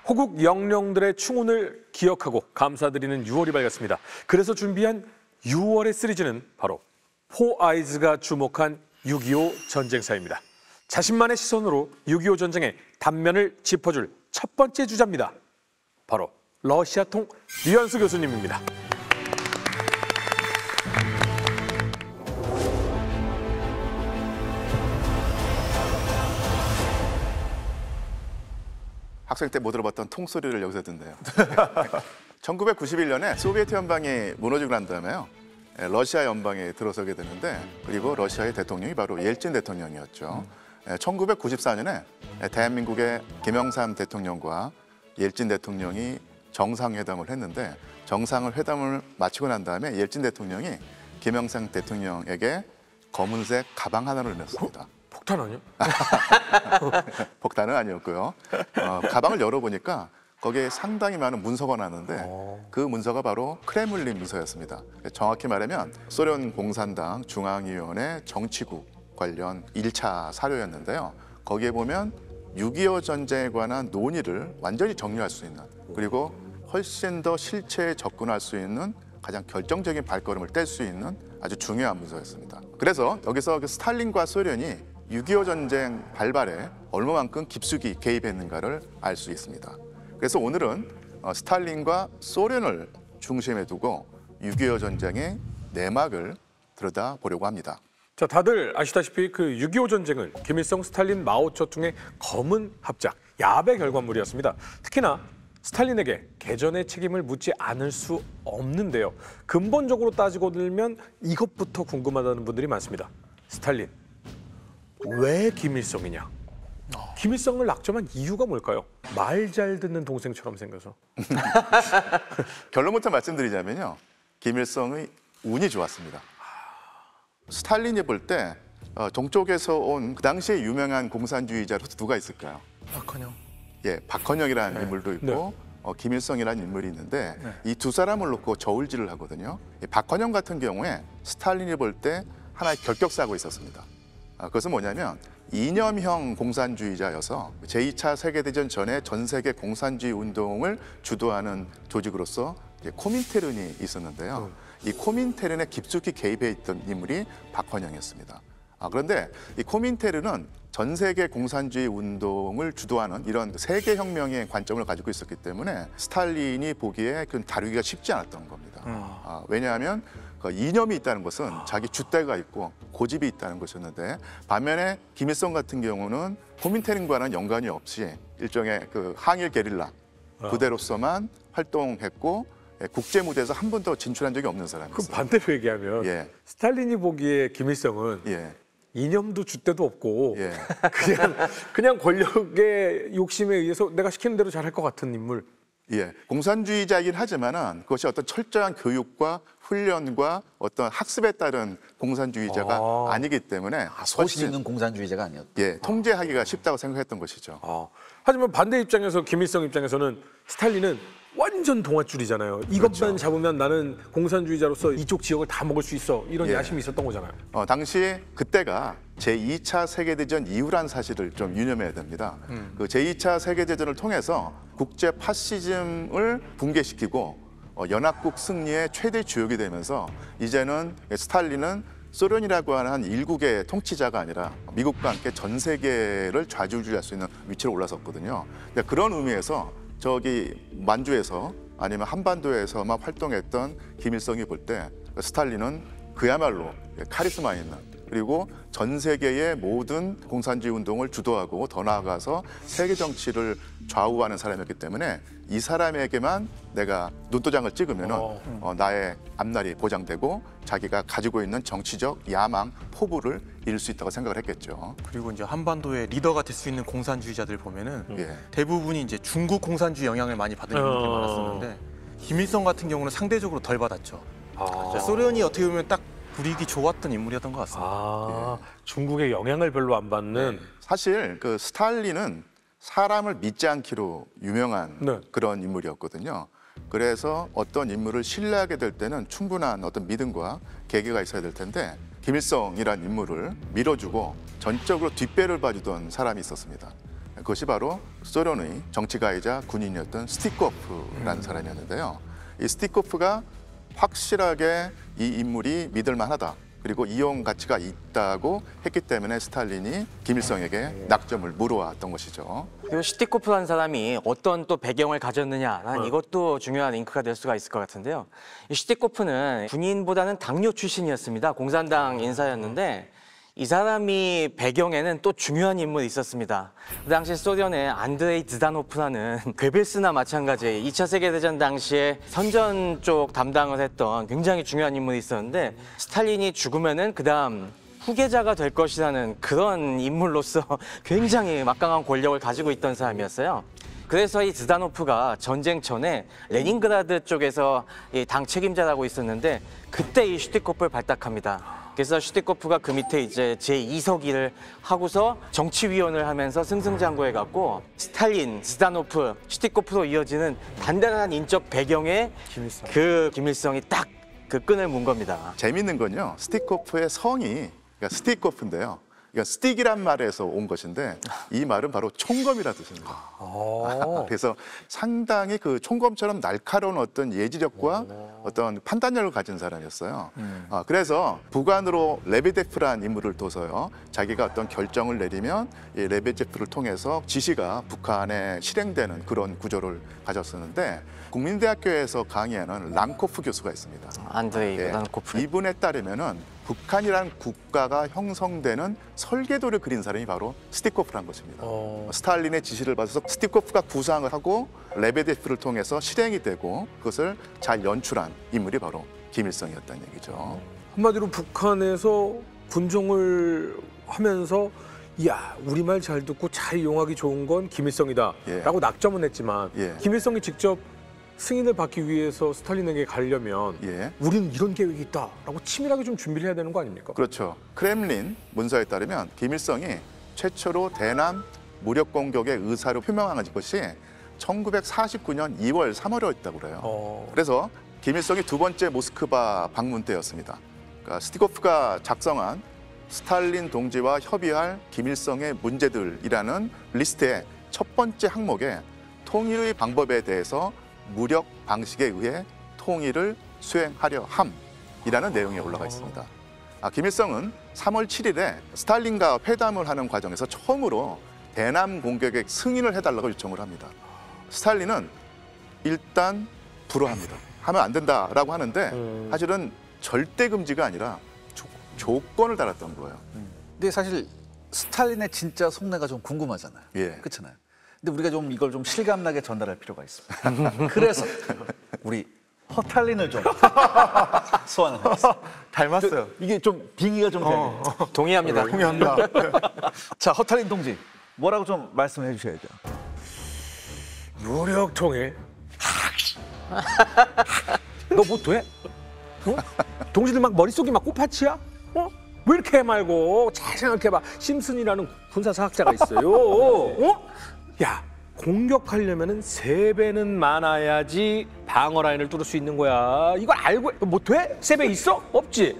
호국 영령들의 충혼을 기억하고 감사드리는 6월이 밝았습니다. 그래서 준비한 6월의 시리즈는 바로 포아이즈가 주목한 6.25 전쟁사입니다. 자신만의 시선으로 6.25 전쟁의 단면을 짚어줄 첫 번째 주자입니다. 바로 러시아통 류현수 교수님입니다. 학생 때 못 들어봤던 통소리를 여기서 듣네요. 1991년에 소비에트 연방이 무너지고 난 다음에요. 러시아 연방에 들어서게 되는데, 그리고 러시아의 대통령이 바로 옐친 대통령이었죠. 1994년에 대한민국의 김영삼 대통령과 옐친 대통령이 정상회담을 했는데, 정상회담을 마치고 난 다음에 옐친 대통령이 김영삼 대통령에게 검은색 가방 하나를 냈습니다. 폭탄 아니요? 폭탄은 아니었고요. 가방을 열어보니까 거기에 상당히 많은 문서가 나왔는데 그 문서가 바로 크레물린 문서였습니다. 정확히 말하면 소련 공산당 중앙위원회 정치국 관련 1차 사료였는데요. 거기에 보면 6.25 전쟁에 관한 논의를 완전히 정리할 수 있는, 그리고 훨씬 더 실체에 접근할 수 있는 가장 결정적인 발걸음을 뗄 수 있는 아주 중요한 문서였습니다. 그래서 여기서 그 스탈린과 소련이 6.25 전쟁 발발에 얼마만큼 깊숙이 개입했는가를 알 수 있습니다. 그래서 오늘은 스탈린과 소련을 중심에 두고 6.25 전쟁의 내막을 들여다보려고 합니다. 자, 다들 아시다시피 그 6.25 전쟁은 김일성, 스탈린, 마오쩌둥의 검은 합작, 야배 결과물이었습니다. 특히나 스탈린에게 개전의 책임을 묻지 않을 수 없는데요. 근본적으로 따지고 들면 이것부터 궁금하다는 분들이 많습니다. 스탈린, 왜 김일성이냐? 김일성을 낙점한 이유가 뭘까요? 말 잘 듣는 동생처럼 생겨서. 결론부터 말씀드리자면요. 김일성의 운이 좋았습니다. 스탈린이 볼 때 동쪽에서 온 그 당시에 유명한 공산주의자로 누가 있을까요? 박헌영. 예, 박헌영이라는 인물도 있고 김일성이라는 인물이 있는데 이 두 사람을 놓고 저울질을 하거든요. 박헌영 같은 경우에 스탈린이 볼 때 하나의 결격사고 있었습니다. 그것은 뭐냐면 이념형 공산주의자여서 제2차 세계대전 전에 전 세계 공산주의 운동을 주도하는 조직으로서 코민테른이 있었는데요. 이 코민테른에 깊숙이 개입해 있던 인물이 박헌영이었습니다. 그런데 이 코민테른은 전 세계 공산주의 운동을 주도하는 이런 세계혁명의 관점을 가지고 있었기 때문에 스탈린이 보기에 그 다루기가 쉽지 않았던 겁니다. 왜냐하면 그 이념이 있다는 것은 자기 줏대가 있고 고집이 있다는 것이었는데, 반면에 김일성 같은 경우는 코민테른과는 연관이 없이 일종의 그 항일 게릴라 부대로서만 활동했고 국제 무대에서 한 번도 진출한 적이 없는 사람이었어요. 그럼 반대로 얘기하면 스탈린이 보기에 김일성은 이념도 줏대도 없고 그냥 권력의 욕심에 의해서 내가 시키는 대로 잘할 것 같은 인물. 공산주의자이긴 하지만은 그것이 어떤 철저한 교육과 훈련과 어떤 학습에 따른 공산주의자가 아니기 때문에 소신 있는 공산주의자가 아니었다. 통제하기가 쉽다고 생각했던 것이죠. 하지만 반대 입장에서 김일성 입장에서는 스탈린은 완전 동아줄이잖아요. 이것만 잡으면 나는 공산주의자로서 이쪽 지역을 다 먹을 수 있어. 이런 야심이 있었던 거잖아요. 당시 그때가 제2차 세계대전 이후란 사실을 좀 유념해야 됩니다. 그 제2차 세계대전을 통해서 국제 파시즘을 붕괴시키고 연합국 승리의 최대 주역이 되면서 이제는 스탈린은 소련이라고 하는 한 일국의 통치자가 아니라 미국과 함께 전 세계를 좌지우지할 수 있는 위치로 올라섰거든요. 그런 의미에서 저기 만주에서 아니면 한반도에서만 활동했던 김일성이 볼 때 스탈린은 그야말로 카리스마 있는, 그리고 전 세계의 모든 공산주의 운동을 주도하고 더 나아가서 세계 정치를 좌우하는 사람이었기 때문에 이 사람에게만 내가 눈도장을 찍으면은 나의 앞날이 보장되고 자기가 가지고 있는 정치적 야망, 포부를 이룰 수 있다고 생각을 했겠죠. 그리고 이제 한반도의 리더가 될 수 있는 공산주의자들 보면은 대부분이 이제 중국 공산주의 영향을 많이 받은 인물들이 많았었는데 김일성 같은 경우는 상대적으로 덜 받았죠. 소련이 어떻게 보면 딱 불이익이 좋았던 인물이었던 것 같습니다. 중국의 영향을 별로 안 받는. 사실 그 스탈린은 사람을 믿지 않기로 유명한 네. 그런 인물이었거든요. 그래서 어떤 인물을 신뢰하게 될 때는 충분한 어떤 믿음과 계기가 있어야 될 텐데 김일성이란 인물을 밀어주고 전적으로 뒷배를 봐주던 사람이 있었습니다. 그것이 바로 소련의 정치가이자 군인이었던 스티코프라는 사람이었는데요. 이 스티코프가 확실하게 이 인물이 믿을 만하다. 그리고 이용 가치가 있다고 했기 때문에 스탈린이 김일성에게 낙점을 물어왔던 것이죠. 그리고 슈티코프라는 사람이 어떤 또 배경을 가졌느냐, 난 이것도 중요한 링크가 될 수가 있을 것 같은데요. 이 슈티코프는 군인보다는 당뇨 출신이었습니다. 공산당 인사였는데 이 사람이 배경에는 또 중요한 인물이 있었습니다. 그 당시 소련의 안드레이 드다노프라는 괴벨스나 마찬가지 2차 세계대전 당시에 선전 쪽 담당을 했던 굉장히 중요한 인물이 있었는데 스탈린이 죽으면은 그다음 후계자가 될 것이라는 그런 인물로서 굉장히 막강한 권력을 가지고 있던 사람이었어요. 그래서 이 드다노프가 전쟁 전에 레닌그라드 쪽에서 이 당 책임자라고 있었는데 그때 이 슈티코프를 발탁합니다. 그래서 슈티코프가 그 밑에 이제 제2서기를 하고서 정치위원을 하면서 승승장구해갖고 스탈린, 드다노프, 슈티코프로 이어지는 단단한 인적 배경에 그 김일성이 딱 그 끈을 문 겁니다. 재밌는 건요. 스티코프의 성이 그러니까 스티코프인데요. 그러니까 스틱이란 말에서 온 것인데 이 말은 바로 총검이라 뜻입니다. 그래서 상당히 그 총검처럼 날카로운 어떤 예지력과 어떤 판단력을 가진 사람이었어요. 그래서 북한으로 레베데프라는 인물을 둬서요. 자기가 어떤 결정을 내리면 이 레베데프를 통해서 지시가 북한에 실행되는 그런 구조를 가졌었는데 국민대학교에서 강의하는 랑코프 교수가 있습니다. 안드레이 랑코프. 이분에 따르면은 북한이라는 국가가 형성되는 설계도를 그린 사람이 바로 스티코프라는 것입니다. 스탈린의 지시를 받아서 스티코프가 구상을 하고 레베데프를 통해서 실행이 되고 그것을 잘 연출한 인물이 바로 김일성이었다는 얘기죠. 한마디로 북한에서 군정을 하면서 이야 우리말 잘 듣고 잘 이용하기 좋은 건 김일성이다라고 낙점은 했지만 김일성이 직접 승인을 받기 위해서 스탈린에게 가려면 우리는 이런 계획이 있다라고 치밀하게 좀 준비를 해야 되는 거 아닙니까? 그렇죠. 크렘린 문서에 따르면 김일성이 최초로 대남 무력 공격의 의사를 표명한 것이 1949년 2월 3월이었다고 그래요. 그래서 김일성이 두 번째 모스크바 방문 때였습니다. 그러니까 스티코프가 작성한 스탈린 동지와 협의할 김일성의 문제들이라는 리스트의 첫 번째 항목에 통일의 방법에 대해서 무력 방식에 의해 통일을 수행하려 함이라는 내용이 올라가 있습니다. 김일성은 3월 7일에 스탈린과 회담을 하는 과정에서 처음으로 대남 공격에 승인을 해달라고 요청을 합니다. 스탈린은 일단 불허합니다. 하면 안 된다라고 하는데 사실은 절대 금지가 아니라 조건을 달았던 거예요. 근데 사실 스탈린의 진짜 속내가 좀 궁금하잖아요. 그렇잖아요. 근데 우리가 좀 이걸 좀 실감나게 전달할 필요가 있습니다. 그래서 우리 허탈린을 좀 소환을 하겠습니다. 닮았어요. 이게 좀 빙의가 좀 되네요. 동의합니다. 동의합니다. 자, 허탈린 동지 뭐라고 좀 말씀해 주셔야죠. 무력 통일. 너 뭐 돼? 동지들 막 머릿속이 막 꽃밭이야? 왜 이렇게 해 말고 잘 생각해봐. 심슨이라는 군사사학자가 있어요. 야, 공격하려면은 3배는 많아야지 방어 라인을 뚫을 수 있는 거야. 이거 알고 뭐 돼? 3배 있어? 없지.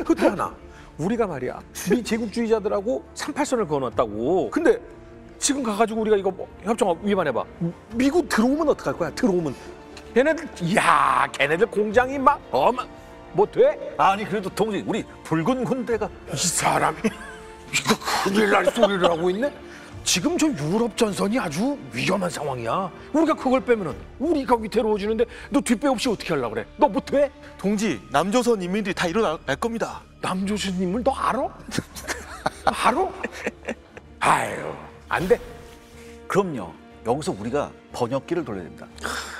그것도 하나. 우리가 말이야 미 제국주의자들하고 38선을 그어놨다고. 근데 지금 가가지고 우리가 이거 협정 위반해봐. 미국 들어오면 어떡할 거야? 들어오면 걔네들 야 걔네들 공장이 막 뭐 돼? 아니 그래도 동지 우리 붉은 군대가 이 사람이 이거 큰일 날 소리를 하고 있네. 지금 저 유럽 전선이 아주 위험한 상황이야. 우리가 그걸 빼면은 우리가 위태로워지는데 너 뒷배 없이 어떻게 하려고 그래? 너 뭐 돼? 동지, 남조선 인민들이 다 일어날 겁니다. 남조선님을 너 알아? 알아? 아유, 안 돼. 그럼요. 여기서 우리가 번역기를 돌려야 됩니다.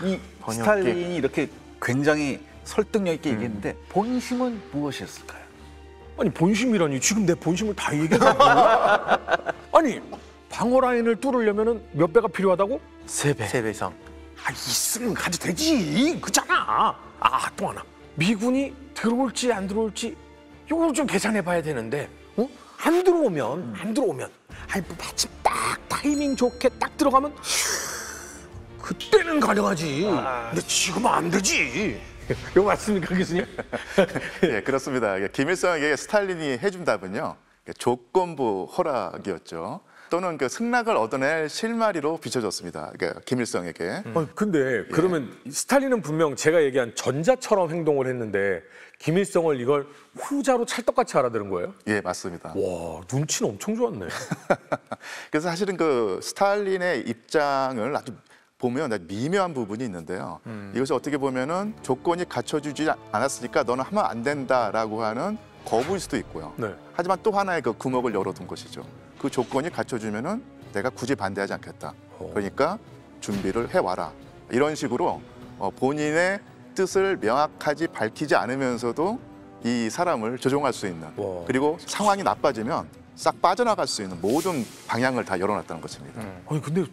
이 스탈린이 이렇게 굉장히 설득력 있게 얘기했는데 본심은 무엇이었을까요? 아니 본심이라니 지금 내 본심을 다 얘기하는 아니 방어 라인을 뚫으려면은 몇 배가 필요하다고? 3배. 3배 이상. 있으면 가도 되지. 그잖아. 또 하나. 미군이 들어올지 안 들어올지 이걸 좀 계산해 봐야 되는데 안 들어오면 아니 뭐 마침 딱 타이밍 좋게 딱 들어가면 그때는 가능하지. 근데 지금은 안 되지. 이거 맞습니까, 교수님? 예, 그렇습니다. 김일성에게 스탈린이 해준 답은요, 조건부 허락이었죠. 또는 그 승낙을 얻어낼 실마리로 비춰졌습니다. 그러니까 김일성에게. 근데 그러면 스탈린은 분명 제가 얘기한 전자처럼 행동을 했는데 김일성을 이걸 후자로 찰떡같이 알아들은 거예요? 예, 맞습니다. 와, 눈치는 엄청 좋았네. 그래서 사실은 그 스탈린의 입장을 아주 보면 아주 미묘한 부분이 있는데요. 이것이 어떻게 보면은 조건이 갖춰주지 않았으니까 너는 하면 안 된다라고 하는 거부일 수도 있고요. 네. 하지만 또 하나의 그 구멍을 열어둔 것이죠. 그 조건이 갖춰주면은 내가 굳이 반대하지 않겠다. 그러니까 준비를 해와라. 이런 식으로 본인의 뜻을 명확하게 밝히지 않으면서도 이 사람을 조종할 수 있는, 그리고 상황이 나빠지면 싹 빠져나갈 수 있는 모든 방향을 다 열어놨다는 것입니다. 아니 근데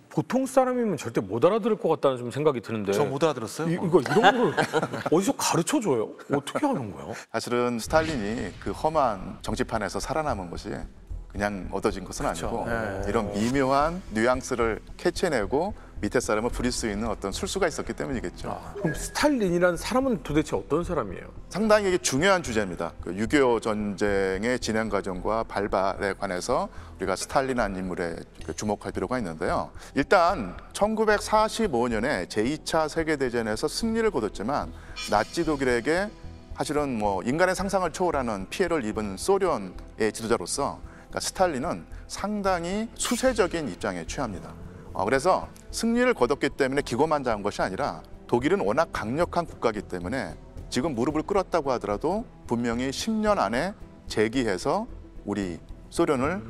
보통 사람이면 절대 못 알아들을 것 같다는 좀 생각이 드는데. 저 못 알아들었어요. 이거 이런 걸 어디서 가르쳐 줘요? 어떻게 하는 거야? 사실은 스탈린이 그 험한 정치판에서 살아남은 것이 그냥 얻어진 것은 아니고 이런 미묘한 뉘앙스를 캐치해내고 밑에 사람을 부릴 수 있는 어떤 술수가 있었기 때문이겠죠. 그럼 스탈린이라는 사람은 도대체 어떤 사람이에요? 상당히 이게 중요한 주제입니다. 그 6.25 전쟁의 진행 과정과 발발에 관해서 우리가 스탈린이라는 인물에 주목할 필요가 있는데요. 일단 1945년에 제2차 세계대전에서 승리를 거뒀지만 나치 독일에게 사실은 뭐 인간의 상상을 초월하는 피해를 입은 소련의 지도자로서 그러니까 스탈린은 상당히 수세적인 입장에 취합니다. 그래서 승리를 거뒀기 때문에 기고만장한 것이 아니라 독일은 워낙 강력한 국가이기 때문에 지금 무릎을 꿇었다고 하더라도 분명히 10년 안에 재기해서 우리 소련을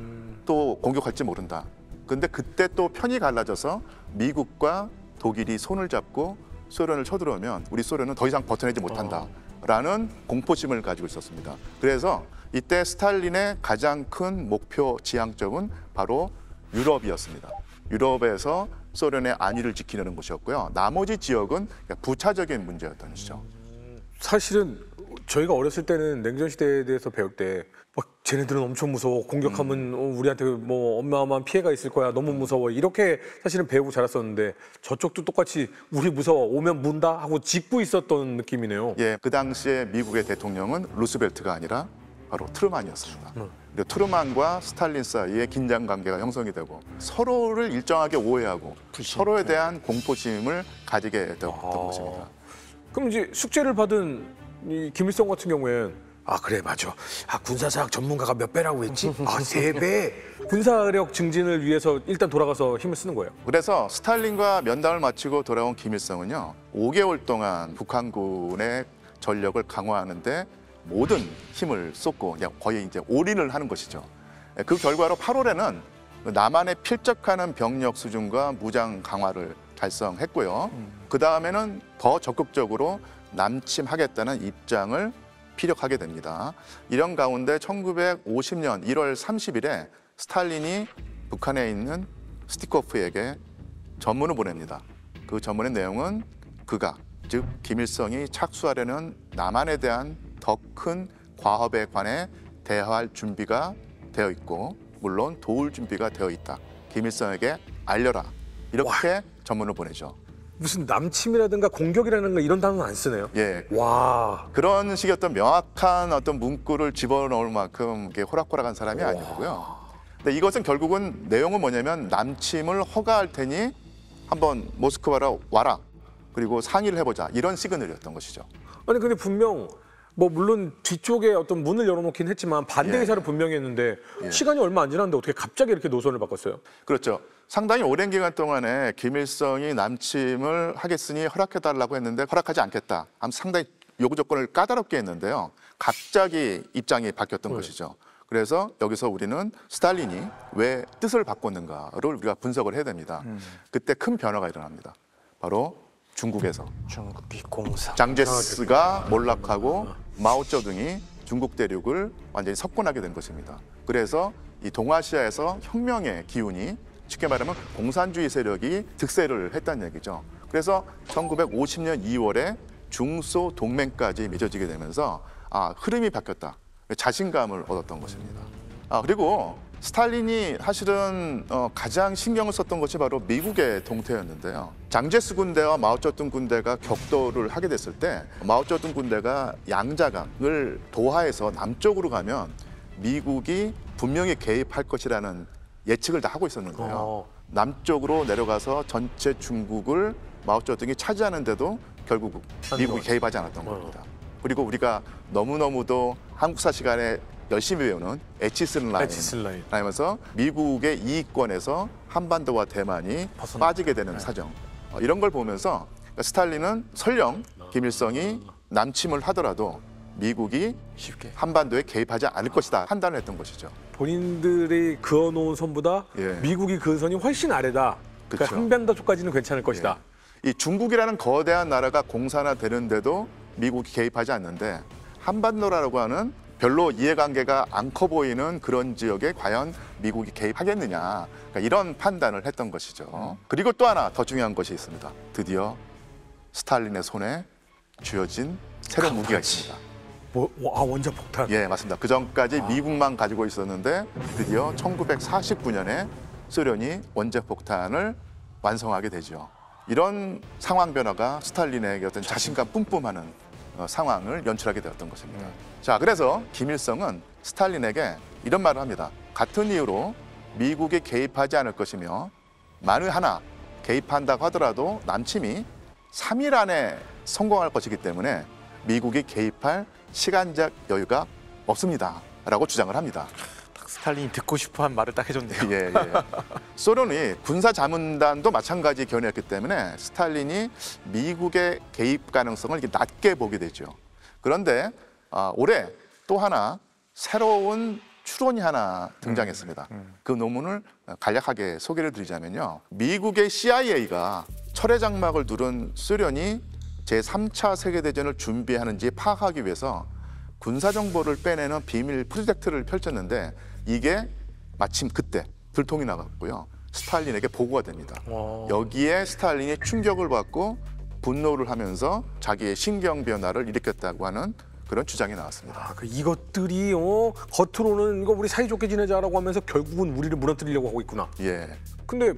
또 공격할지 모른다. 근데 그때 또 편이 갈라져서 미국과 독일이 손을 잡고 소련을 쳐들어오면 우리 소련은 더 이상 버텨내지 못한다라는 공포심을 가지고 있었습니다. 그래서 이때 스탈린의 가장 큰 목표 지향점은 바로 유럽이었습니다. 유럽에서 소련의 안위를 지키려는 것이었고요. 나머지 지역은 부차적인 문제였던 것이죠. 사실은 저희가 어렸을 때는 냉전 시대에 대해서 배울 때 막 쟤네들은 엄청 무서워. 공격하면 우리한테 뭐 어마어마한 피해가 있을 거야. 너무 무서워. 이렇게 사실은 배우고 자랐었는데 저쪽도 똑같이 우리 무서워. 오면 문다 하고 짓고 있었던 느낌이네요. 예, 그 당시에 미국의 대통령은 루스벨트가 아니라 바로 트루만이었습니다. 그리고 트루만과 스탈린 사이에 긴장 관계가 형성이 되고 서로를 일정하게 오해하고 서로에 대한 공포심을 가지게 됐던 것입니다. 그럼 이제 숙제를 받은 이 김일성 같은 경우엔 그래 맞아. 군사사학 전문가가 몇 배라고 했지? 3배. 군사력 증진을 위해서 일단 돌아가서 힘을 쓰는 거예요. 그래서 스탈린과 면담을 마치고 돌아온 김일성은요, 5개월 동안 북한군의 전력을 강화하는데 모든 힘을 쏟고 그냥 거의 이제 올인을 하는 것이죠. 그 결과로 8월에는 남한에 필적하는 병력 수준과 무장 강화를 달성했고요. 그 다음에는 더 적극적으로 남침하겠다는 입장을 피력하게 됩니다. 이런 가운데 1950년 1월 30일에 스탈린이 북한에 있는 스티코프에게 전문을 보냅니다. 그 전문의 내용은 그가, 즉 김일성이 착수하려는 남한에 대한 더 큰 과업에 관해 대화할 준비가 되어 있고 물론 도울 준비가 되어 있다. 김일성에게 알려라. 이렇게 전문을 보내죠. 무슨 남침이라든가 공격이라든가 이런 단어는 안 쓰네요. 예. 와. 그런 식의 어떤 명확한 어떤 문구를 집어넣을 만큼 이렇게 호락호락한 사람이 아니고요. 근데 이것은 결국은 내용은 뭐냐면 남침을 허가할 테니 한번 모스크바로 와라. 그리고 상의를 해보자. 이런 시그널이었던 것이죠. 아니 근데 분명 뭐 물론 뒤쪽에 어떤 문을 열어놓긴 했지만 반대 의사를 분명히 했는데 시간이 얼마 안 지났는데 어떻게 갑자기 이렇게 노선을 바꿨어요? 그렇죠. 상당히 오랜 기간 동안에 김일성이 남침을 하겠으니 허락해달라고 했는데 허락하지 않겠다. 상당히 요구 조건을 까다롭게 했는데요. 갑자기 입장이 바뀌었던 것이죠. 그래서 여기서 우리는 스탈린이 왜 뜻을 바꿨는가를 우리가 분석을 해야 됩니다. 그때 큰 변화가 일어납니다. 바로 중국에서 중국이 공사. 장제스가 몰락하고 마오쩌둥이 중국 대륙을 완전히 석권하게 된 것입니다. 그래서 이 동아시아에서 혁명의 기운이 쉽게 말하면 공산주의 세력이 득세를 했다는 얘기죠. 그래서 1950년 2월에 중소 동맹까지 맺어지게 되면서 흐름이 바뀌었다. 자신감을 얻었던 것입니다. 그리고 스탈린이 사실은 가장 신경을 썼던 것이 바로 미국의 동태였는데요. 장제스 군대와 마오쩌둥 군대가 격돌을 하게 됐을 때 마오쩌둥 군대가 양자강을 도하에서 남쪽으로 가면 미국이 분명히 개입할 것이라는 예측을 다 하고 있었는데요. 남쪽으로 내려가서 전체 중국을 마오쩌둥이 차지하는데도 결국 미국이 개입하지 않았던 겁니다. 그리고 우리가 너무너무도 한국사 시간에 열심히 배우는 에치슨 라인 하면서 미국의 이익권에서 한반도와 대만이 빠지게 되는 사정, 이런 걸 보면서 스탈린은 설령 김일성이 남침을 하더라도 미국이 쉽게 한반도에 개입하지 않을 것이다 판단을 했던 것이죠. 본인들이 그어놓은 선보다 미국이 그은 선이 훨씬 아래다. 그러니까 그렇죠. 한반도 쪽까지는 괜찮을 것이다. 이 중국이라는 거대한 나라가 공산화되는데도 미국이 개입하지 않는데 한반도라고 하는 별로 이해관계가 안 커 보이는 그런 지역에 과연 미국이 개입하겠느냐, 그러니까 이런 판단을 했던 것이죠. 그리고 또 하나 더 중요한 것이 있습니다. 드디어 스탈린의 손에 쥐어진 새로운 무기가 있습니다. 원자 폭탄. 예, 맞습니다. 그 전까지 미국만 가지고 있었는데 드디어 1949년에 소련이 원자폭탄을 완성하게 되죠. 이런 상황 변화가 스탈린에게 어떤 자신감 뿜뿜하는 상황을 연출하게 되었던 것입니다. 자, 그래서 김일성은 스탈린에게 이런 말을 합니다. 같은 이유로 미국이 개입하지 않을 것이며 만에 하나 개입한다고 하더라도 남침이 3일 안에 성공할 것이기 때문에 미국이 개입할 시간적 여유가 없습니다. 라고 주장을 합니다. 스탈린이 듣고 싶어한 말을 딱 해줬네요. 예. 소련이 군사자문단도 마찬가지 견해였기 때문에 스탈린이 미국의 개입 가능성을 이렇게 낮게 보게 되죠. 그런데 올해 또 하나 새로운 추론이 하나 등장했습니다. 그 논문을 간략하게 소개를 드리자면요. 미국의 CIA가 철의 장막을 두른 소련이 제3차 세계대전을 준비하는지 파악하기 위해서 군사정보를 빼내는 비밀 프로젝트를 펼쳤는데 이게 마침 그때 들통이 나갔고요. 스탈린에게 보고가 됩니다. 여기에 스탈린이 충격을 받고 분노를 하면서 자기의 신경 변화를 일으켰다고 하는 그런 주장이 나왔습니다. 이것들이 겉으로는 이거 우리 사이좋게 지내자라고 하면서 결국은 우리를 무너뜨리려고 하고 있구나. 예. 근데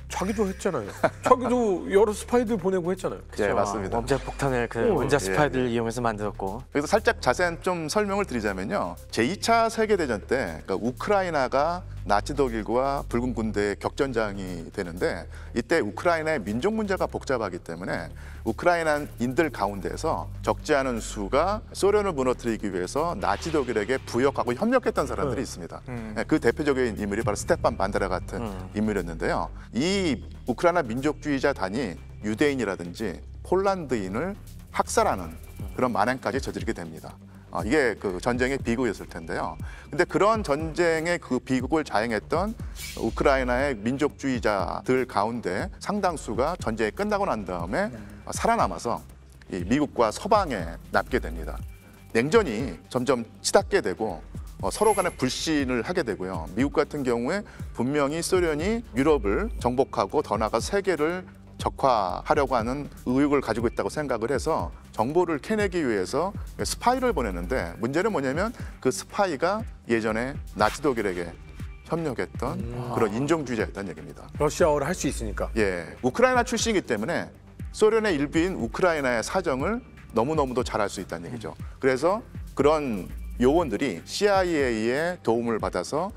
자기도 했잖아요. 자기도 여러 스파이들 보내고 했잖아요. 네, 맞습니다. 원자 폭탄을 원자 스파이들 이용해서 만들었고. 그래서 살짝 자세한 좀 설명을 드리자면요. 제2차 세계대전 때 그러니까 우크라이나가 나치 독일과 붉은 군대의 격전장이 되는데 이때 우크라이나의 민족 문제가 복잡하기 때문에 우크라이나인들 가운데서 적지 않은 수가 소련을 무너뜨리기 위해서 나치 독일에게 부역하고 협력했던 사람들이 있습니다. 그 대표적인 인물이 바로 스테판 반데라 같은 인물이었는데요. 이 우크라이나 민족주의자단이 유대인이라든지 폴란드인을 학살하는 그런 만행까지 저지르게 됩니다. 이게 그 전쟁의 비극이었을 텐데요. 근데 그런 전쟁의 그 비극을 자행했던 우크라이나의 민족주의자들 가운데 상당수가 전쟁이 끝나고 난 다음에 살아남아서 이 미국과 서방에 남게 됩니다. 냉전이 점점 치닫게 되고 서로 간에 불신을 하게 되고요. 미국 같은 경우에 분명히 소련이 유럽을 정복하고 더 나아가 세계를 적화하려고 하는 의욕을 가지고 있다고 생각을 해서 정보를 캐내기 위해서 스파이를 보냈는데 문제는 뭐냐면 그 스파이가 예전에 나치 독일에게 협력했던 그런 인종주의자였다는 얘기입니다. 러시아어를 할 수 있으니까. 예, 우크라이나 출신이기 때문에 소련의 일부인 우크라이나의 사정을 너무너무도 잘 알 수 있다는 얘기죠. 그래서 그런 요원들이 CIA의 도움을 받아서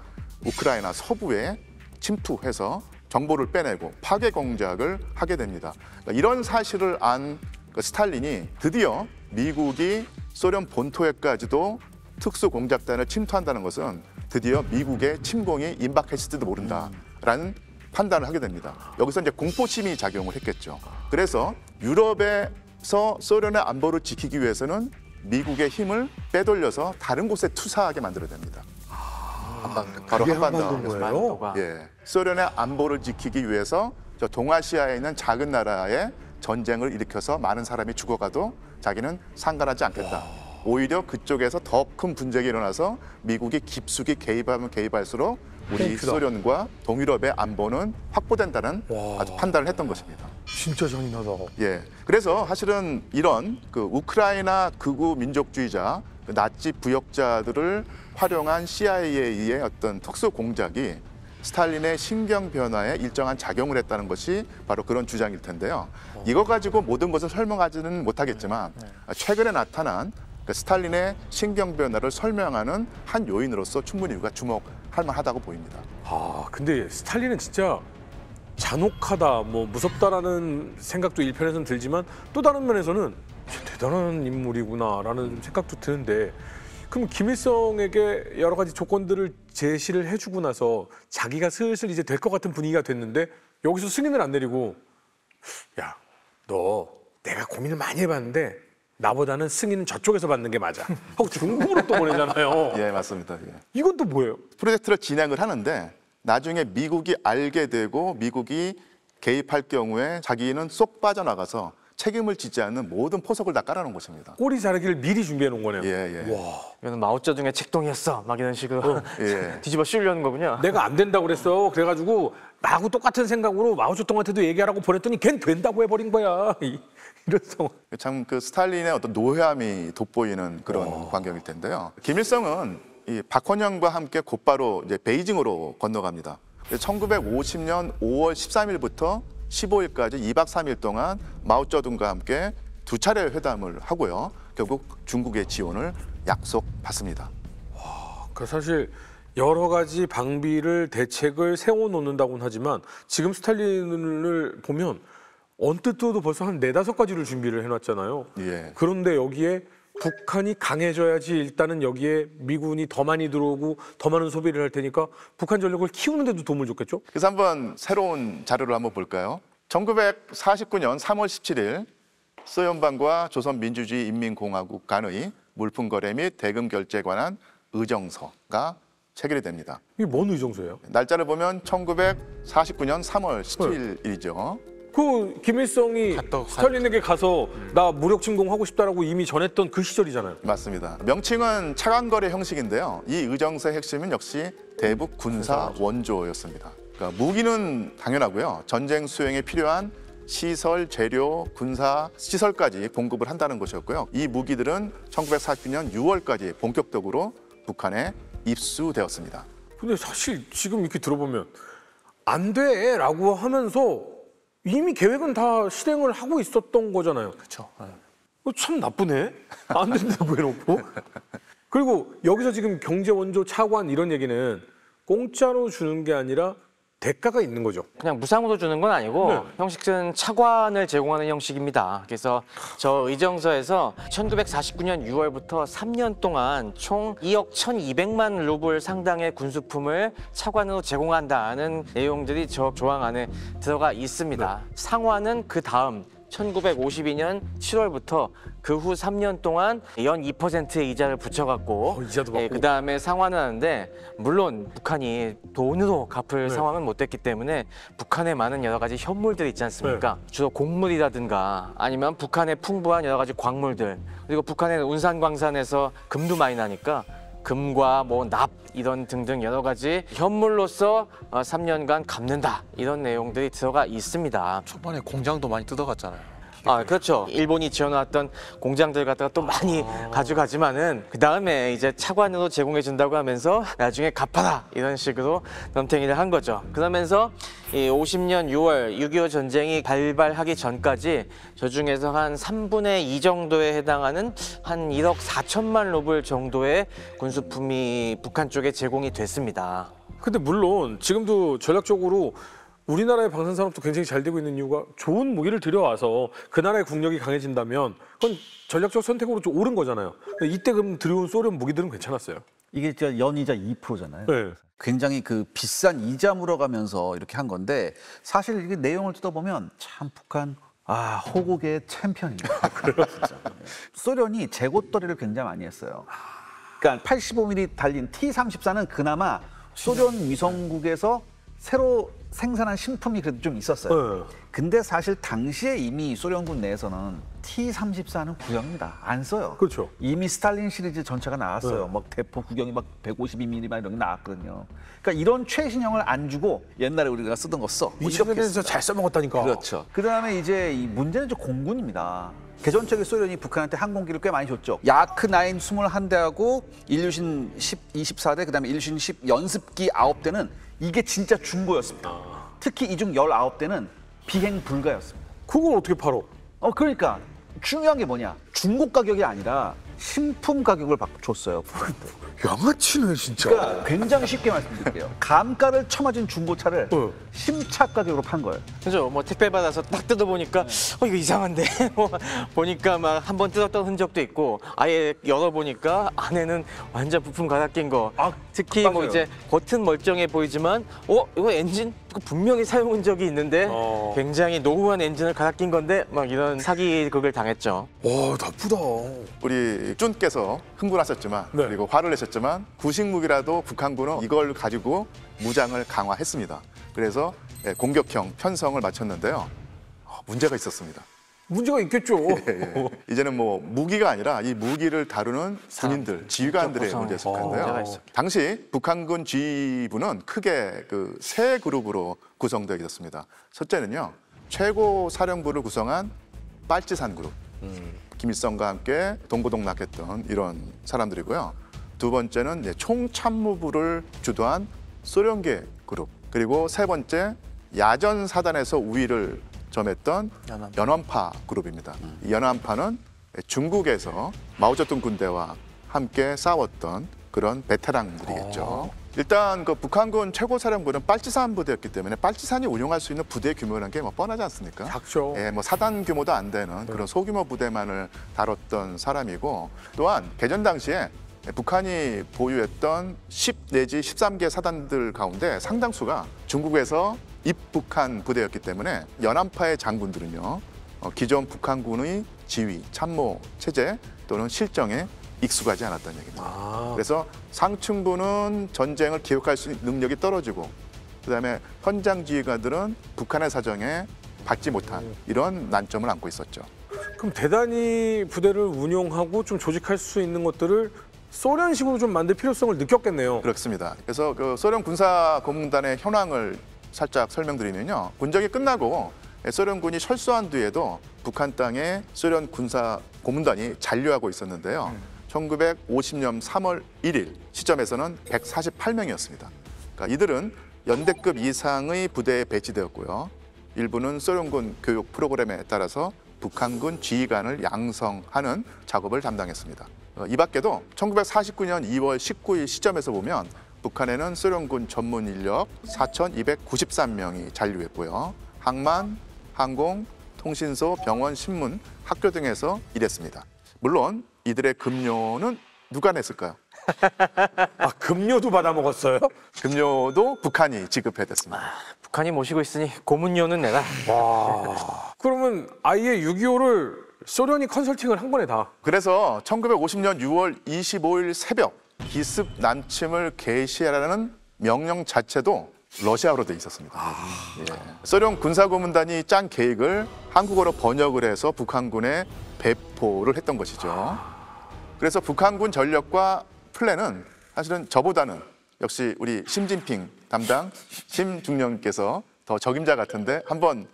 우크라이나 서부에 침투해서 정보를 빼내고 파괴 공작을 하게 됩니다. 이런 사실을 안 스탈린이 드디어 미국이 소련 본토에까지도 특수 공작단을 침투한다는 것은 드디어 미국의 침공이 임박했을지도 모른다라는 판단을 하게 됩니다. 여기서 이제 공포심이 작용을 했겠죠. 그래서 유럽에서 소련의 안보를 지키기 위해서는 미국의 힘을 빼돌려서 다른 곳에 투사하게 만들어야 됩니다. 바로 한반도. 예, 소련의 안보를 지키기 위해서 저 동아시아에 있는 작은 나라에 전쟁을 일으켜서 많은 사람이 죽어가도 자기는 상관하지 않겠다. 오히려 그쪽에서 더 큰 분쟁이 일어나서 미국이 깊숙이 개입하면 개입할수록 우리 소련과 동유럽의 안보는 확보된다는 아주 판단을 했던 것입니다. 진짜 잔인하다. 예, 그래서 사실은 이런 그 우크라이나 극우 민족주의자 그 나치 부역자들을 활용한 CIA의 어떤 특수 공작이 스탈린의 신경 변화에 일정한 작용을 했다는 것이 바로 그런 주장일 텐데요. 이거 가지고 모든 것을 설명하지는 못하겠지만 최근에 나타난 그 스탈린의 신경 변화를 설명하는 한 요인으로서 충분히 우리가 주목할 만하다고 보입니다. 아, 근데 스탈린은 진짜 잔혹하다, 뭐 무섭다라는 생각도 일편에서는 들지만 또 다른 면에서는 진짜 대단한 인물이구나라는 생각도 드는데, 그럼 김일성에게 여러 가지 조건들을 제시를 해주고 나서 자기가 슬슬 이제 될 것 같은 분위기가 됐는데 여기서 승인을 안 내리고, 야, 너 내가 고민을 많이 해봤는데 나보다는 승인은 저쪽에서 받는 게 맞아 하고 중국으로 또 보내잖아요. 예, 맞습니다. 예. 이건 또 뭐예요? 프로젝트를 진행을 하는데 나중에 미국이 알게 되고 미국이 개입할 경우에 자기는 쏙 빠져나가서 책임을 지지 않는 모든 포석을 다 깔아놓은 것입니다. 꼬리 자르기를 미리 준비해 놓은 거네요. 예, 예. 와, 이거는 마오쩌둥의 책동이었어. 막 이런 식으로 예. 뒤집어 씌우려는 거군요. 내가 안 된다고 그랬어. 그래가지고 나하고 똑같은 생각으로 마오쩌둥한테도 얘기하라고 보냈더니 걘 된다고 해버린 거야. 이런 상황. 참 그 스탈린의 어떤 노회함이 돋보이는 그런 광경일 텐데요. 김일성은 이 박헌영과 함께 곧바로 이제 베이징으로 건너갑니다. 1950년 5월 13일부터 15일까지 2박 3일 동안 마오쩌둥과 함께 두 차례 회담을 하고요. 결국 중국의 지원을 약속받습니다. 그 사실 여러 가지 방비를 대책을 세워놓는다고는 하지만 지금 스탈린을 보면 언뜻 들어도 벌써 한 4-5가지를 준비를 해놨잖아요. 예. 그런데 여기에 북한이 강해져야지 일단은 여기에 미군이 더 많이 들어오고 더 많은 소비를 할 테니까 북한 전력을 키우는 데도 도움을 줬겠죠? 그래서 한번 새로운 자료를 한번 볼까요? 1949년 3월 17일 서연방과 조선민주주의인민공화국 간의 물품 거래 및 대금 결제에 관한 의정서가 체결이 됩니다. 이게 뭔 의정서예요? 날짜를 보면 1949년 3월 17일이죠. 그 김일성이 스탈린에게 가서 나 무력 침공하고 싶다라고 이미 전했던 그 시절이잖아요. 맞습니다. 명칭은 차관거래 형식인데요. 이 의정서의 핵심은 역시 대북 군사 원조였습니다. 그러니까 무기는 당연하고요. 전쟁 수행에 필요한 시설, 재료, 군사 시설까지 공급을 한다는 것이었고요. 이 무기들은 1949년 6월까지 본격적으로 북한에 입수되었습니다. 근데 사실 지금 이렇게 들어보면 안 돼라고 하면서 이미 계획은 다 실행을 하고 있었던 거잖아요. 그렇죠. 참 나쁘네. 안 된다고 해놓고. 그리고 여기서 지금 경제 원조 차관 이런 얘기는 공짜로 주는 게 아니라 대가가 있는 거죠. 그냥 무상으로 주는 건 아니고 네. 형식은 차관을 제공하는 형식입니다. 그래서 저 의정서에서 1949년 6월부터 3년 동안 총 2억 1,200만 루블 상당의 군수품을 차관으로 제공한다는 내용들이 저 조항 안에 들어가 있습니다. 네. 상환은 그 다음 1952년 7월부터 그 후 3년 동안 연 2%의 이자를 붙여갖고 이자도 받고. 그 다음에 상환을 하는데, 물론 북한이 돈으로 갚을 상황은 못 됐기 때문에 북한에 많은 여러 가지 현물들이 있지 않습니까? 주로 곡물이라든가 아니면 북한의 풍부한 여러 가지 광물들, 그리고 북한의 운산광산에서 금도 많이 나니까 금과 뭐 납 이런 등등 여러 가지 현물로서 3년간 갚는다, 이런 내용들이 들어가 있습니다. 초반에 공장도 많이 뜯어갔잖아요. 아, 그렇죠. 일본이 지어놨던 공장들 갖다가 또 많이 가져가지만은 그 다음에 이제 차관으로 제공해 준다고 하면서 나중에 갚아라, 이런 식으로 넘탱이를 한 거죠. 그러면서 이 50년 6월 6.25 전쟁이 발발하기 전까지 저 중에서 한 3분의 2 정도에 해당하는 한 1억 4천만 루블 정도의 군수품이 북한 쪽에 제공이 됐습니다. 근데 물론 지금도 전략적으로 우리나라의 방산산업도 굉장히 잘 되고 있는 이유가 좋은 무기를 들여와서 그 나라의 국력이 강해진다면 그건 전략적 선택으로 좀 옳은 거잖아요. 이때 그럼 들여온 소련 무기들은 괜찮았어요. 이게 진짜 연이자 2%잖아요. 네. 굉장히 그 비싼 이자 물어가면서 이렇게 한 건데, 사실 이게 내용을 뜯어보면 참 북한 호국의 챔피언입니다. 그래요, 진짜. 소련이 재고떨이를 굉장히 많이 했어요. 그러니까 85mm 달린 T-34는 그나마 소련 위성국에서 새로 생산한 신품이 그래도 좀 있었어요. 네. 근데 사실 당시에 이미 소련군 내에서는 T-34는 구형입니다. 안 써요. 그렇죠. 이미 스탈린 시리즈 전체가 나왔어요. 막 대포 구경이 막 152mm 막 이런 게 나왔거든요. 그러니까 이런 최신형을 안 주고 옛날에 우리가 쓰던 거 써. 이 시대에서 잘 써먹었다니까. 그렇죠. 그다음에 이제 이 문제는 좀 공군입니다. 개전적인 소련이 북한한테 항공기를 꽤 많이 줬죠. 야크 9 21대하고 일류신 10 24대, 그다음에 일류신 10 연습기 9대는 이게 진짜 중고였습니다. 특히 이 중 19대는 비행 불가였습니다. 그걸 어떻게 팔어? 그러니까 중요한 게 뭐냐? 중고 가격이 아니라 신품 가격을 줬어요. 양아치네 진짜. 그러니까 굉장히 쉽게 말씀드릴게요. 감가를 쳐맞은 중고차를 심차 가격으로 판 거예요. 그죠? 뭐 택배 받아서 딱 뜯어보니까 이거 이상한데 뭐 보니까 막 한번 뜯었던 흔적도 있고 아예 열어보니까 안에는 완전 부품 갈아 낀 거. 특히 뭐 맞아요. 이제 겉은 멀쩡해 보이지만 이거 엔진 분명히 사용한 적이 있는데 굉장히 노후한 엔진을 갈아 낀 건데 막 이런 사기극을 당했죠. 와 나쁘다. 우리 쭌께서 흥분하셨지만 네. 그리고 화를 내셨지만 구식무기라도 북한군은 이걸 가지고 무장을 강화했습니다. 그래서 공격형 편성을 마쳤는데요. 문제가 있었습니다. 문제가 있겠죠. 이제는 뭐 무기가 아니라 이 무기를 다루는 군인들, 지휘관들의 문제였을 문제가 텐데요. 있었겠죠. 당시 북한군 지휘부는 크게 그 세 그룹으로 구성되어 있었습니다. 첫째는요, 최고 사령부를 구성한 빨치산 그룹. 김일성과 함께 동고동락했던 이런 사람들이고요. 두 번째는 총참모부를 주도한 소련계 그룹. 그리고 세 번째, 야전 사단에서 우위를 점했던 연안파 그룹입니다. 이 연안파는 중국에서 마오쩌둥 군대와 함께 싸웠던 그런 베테랑들이겠죠. 일단 그 북한군 최고사령부는 빨치산 부대였기 때문에 빨치산이 운용할 수 있는 부대 규모라는 게 뭐 뻔하지 않습니까? 작죠. 뭐 사단 규모도 안 되는 그런 소규모 부대만을 다뤘던 사람이고, 또한 개전 당시에 북한이 보유했던 10 내지 13개 사단들 가운데 상당수가 중국에서 입북한 부대였기 때문에 연안파의 장군들은요, 기존 북한군의 지휘, 참모 체제 또는 실정에 익숙하지 않았다는 얘기입니다. 그래서 상층부는 전쟁을 기억할 수 있는 능력이 떨어지고, 그다음에 현장 지휘관들은 북한의 사정에 받지 못한 이런 난점을 안고 있었죠. 그럼 대단히 부대를 운용하고 좀 조직할 수 있는 것들을 소련식으로 좀 만들 필요성을 느꼈겠네요. 그렇습니다. 그래서 그 소련 군사 고문단의 현황을 살짝 설명드리면요, 군정이 끝나고 소련군이 철수한 뒤에도 북한 땅에 소련 군사 고문단이 잔류하고 있었는데요. 1950년 3월 1일 시점에서는 148명이었습니다. 그러니까 이들은 연대급 이상의 부대에 배치되었고요. 일부는 소련군 교육 프로그램에 따라서 북한군 지휘관을 양성하는 작업을 담당했습니다. 이 밖에도 1949년 2월 19일 시점에서 보면 북한에는 소련군 전문 인력 4,293명이 잔류했고요. 항만, 항공, 통신소, 병원, 신문, 학교 등에서 일했습니다. 물론 이들의 급료는 누가 냈을까요? 급료도 받아 먹었어요? 급료도 북한이 지급해댔습니다. 북한이 모시고 있으니 고문료는 내라. 와. 그러면 아예 6.25를 소련이 컨설팅을 한 거네 다. 그래서 1950년 6월 25일 새벽 기습 남침을 개시하라는 명령 자체도 러시아어로 돼 있었습니다. 소련 군사고문단이 짠 계획을 한국어로 번역을 해서 북한군에 배포를 했던 것이죠. 그래서 북한군 전력과 플랜은 사실은 저보다는 역시 우리 심진핑 담당 심중령께서 더 적임자 같은데 한번